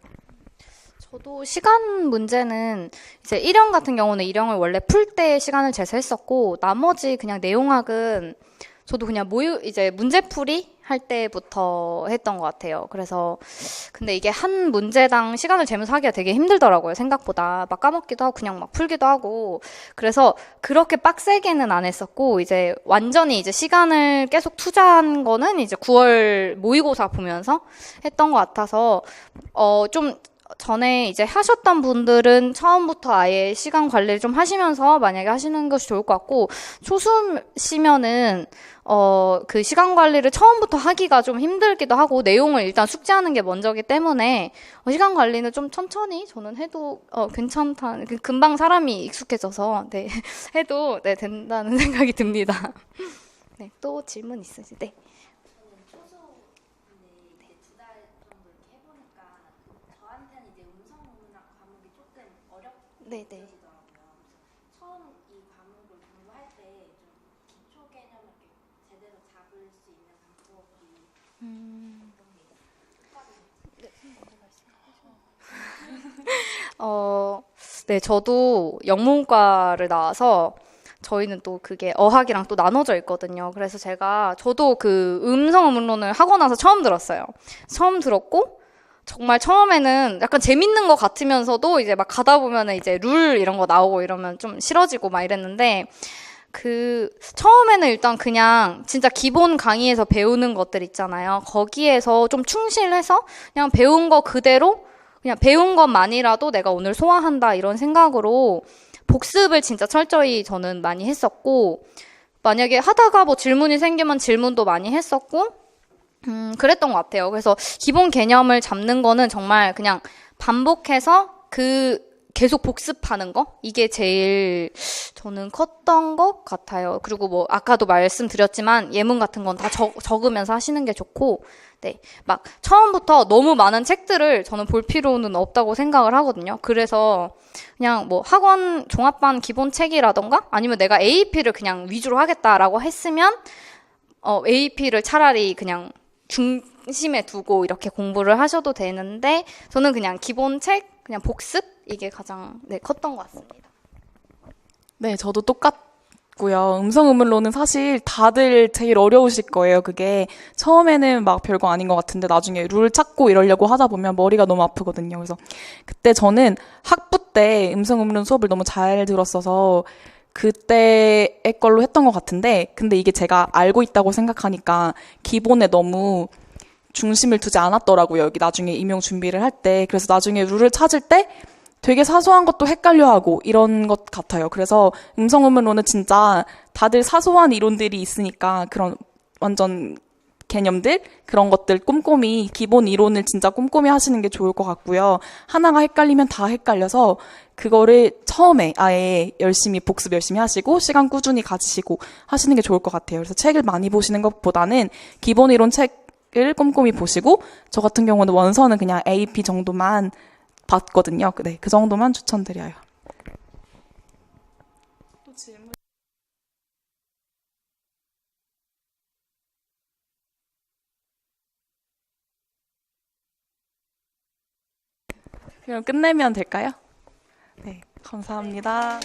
저도 시간 문제는 이제 일형 같은 경우는 일형을 원래 풀 때 시간을 재서 했었고 나머지 그냥 내용학은 저도 그냥 이제 문제풀이 할 때부터 했던 것 같아요. 그래서 근데 이게 한 문제당 시간을 재면서 하기가 되게 힘들더라고요. 생각보다 막 까먹기도 하고 그냥 막 풀기도 하고 그래서 그렇게 빡세게는 안 했었고 이제 완전히 이제 시간을 계속 투자한 거는 이제 9월 모의고사 보면서 했던 것 같아서 좀 전에 이제 하셨던 분들은 처음부터 아예 시간 관리를 좀 하시면서 만약에 하시는 것이 좋을 것 같고, 초수시면은, 그 시간 관리를 처음부터 하기가 좀 힘들기도 하고, 내용을 일단 숙지하는 게 먼저기 때문에, 시간 관리는 좀 천천히 저는 해도, 괜찮다. 금방 사람이 익숙해져서, 네, 해도, 네, 된다는 생각이 듭니다. 네, 또 질문 있으세요? 네. 저는 초소인데 이제 2달 정도 이렇게 해보니까 저한테는 이제 음성문학 과목이 조금 어렵게 네, 네. 느껴지더라고요. 그래서 처음 이 과목을 공부할 때 좀 기초 개념을 이렇게 제대로 잡을 수 있는 방법이 어떤 게 네, 저도 영문과를 나와서 저희는 또 그게 어학이랑 또 나눠져 있거든요. 그래서 저도 그 음성음론을 하고 나서 처음 들었어요. 처음 들었고, 정말 처음에는 약간 재밌는 것 같으면서도 이제 막 가다 보면은 이제 룰 이런 거 나오고 이러면 좀 싫어지고 막 이랬는데, 처음에는 일단 그냥 진짜 기본 강의에서 배우는 것들 있잖아요. 거기에서 좀 충실해서 그냥 배운 거 그대로 그냥 배운 것만이라도 내가 오늘 소화한다 이런 생각으로 복습을 진짜 철저히 저는 많이 했었고, 만약에 하다가 뭐 질문이 생기면 질문도 많이 했었고, 그랬던 것 같아요. 그래서 기본 개념을 잡는 거는 정말 그냥 반복해서 계속 복습하는 거? 이게 제일 저는 컸던 것 같아요. 그리고 뭐 아까도 말씀드렸지만 예문 같은 건 다 적으면서 하시는 게 좋고, 네, 막 처음부터 너무 많은 책들을 저는 볼 필요는 없다고 생각을 하거든요. 그래서 그냥 뭐 학원 종합반 기본 책이라던가 아니면 내가 AP를 그냥 위주로 하겠다라고 했으면 AP를 차라리 그냥 중심에 두고 이렇게 공부를 하셔도 되는데, 저는 그냥 기본 책, 그냥 복습 이게 가장 컸던 것 같습니다. 네, 저도 똑같고요. 음성음을로는 사실 다들 제일 어려우실 거예요. 그게 처음에는 막 별거 아닌 것 같은데 나중에 룰 찾고 이러려고 하다 보면 머리가 너무 아프거든요. 그래서 그때 저는 학부 때 음성음론 수업을 너무 잘 들었어서 그때의 걸로 했던 것 같은데, 근데 이게 제가 알고 있다고 생각하니까 기본에 너무 중심을 두지 않았더라고요. 여기 나중에 임용 준비를 할 때. 그래서 나중에 룰을 찾을 때 되게 사소한 것도 헷갈려하고 이런 것 같아요. 그래서 음성음으로는 진짜 다들 사소한 이론들이 있으니까 그런 완전 개념들 그런 것들 꼼꼼히 기본 이론을 진짜 꼼꼼히 하시는 게 좋을 것 같고요. 하나가 헷갈리면 다 헷갈려서 그거를 처음에 아예 복습 열심히 하시고 시간 꾸준히 가지시고 하시는 게 좋을 것 같아요. 그래서 책을 많이 보시는 것보다는 기본 이론 책을 꼼꼼히 보시고, 저 같은 경우는 원서는 그냥 AP 정도만 봤거든요. 네, 그 정도만 추천드려요. 또 질문? 그럼 끝내면 될까요? 네, 감사합니다.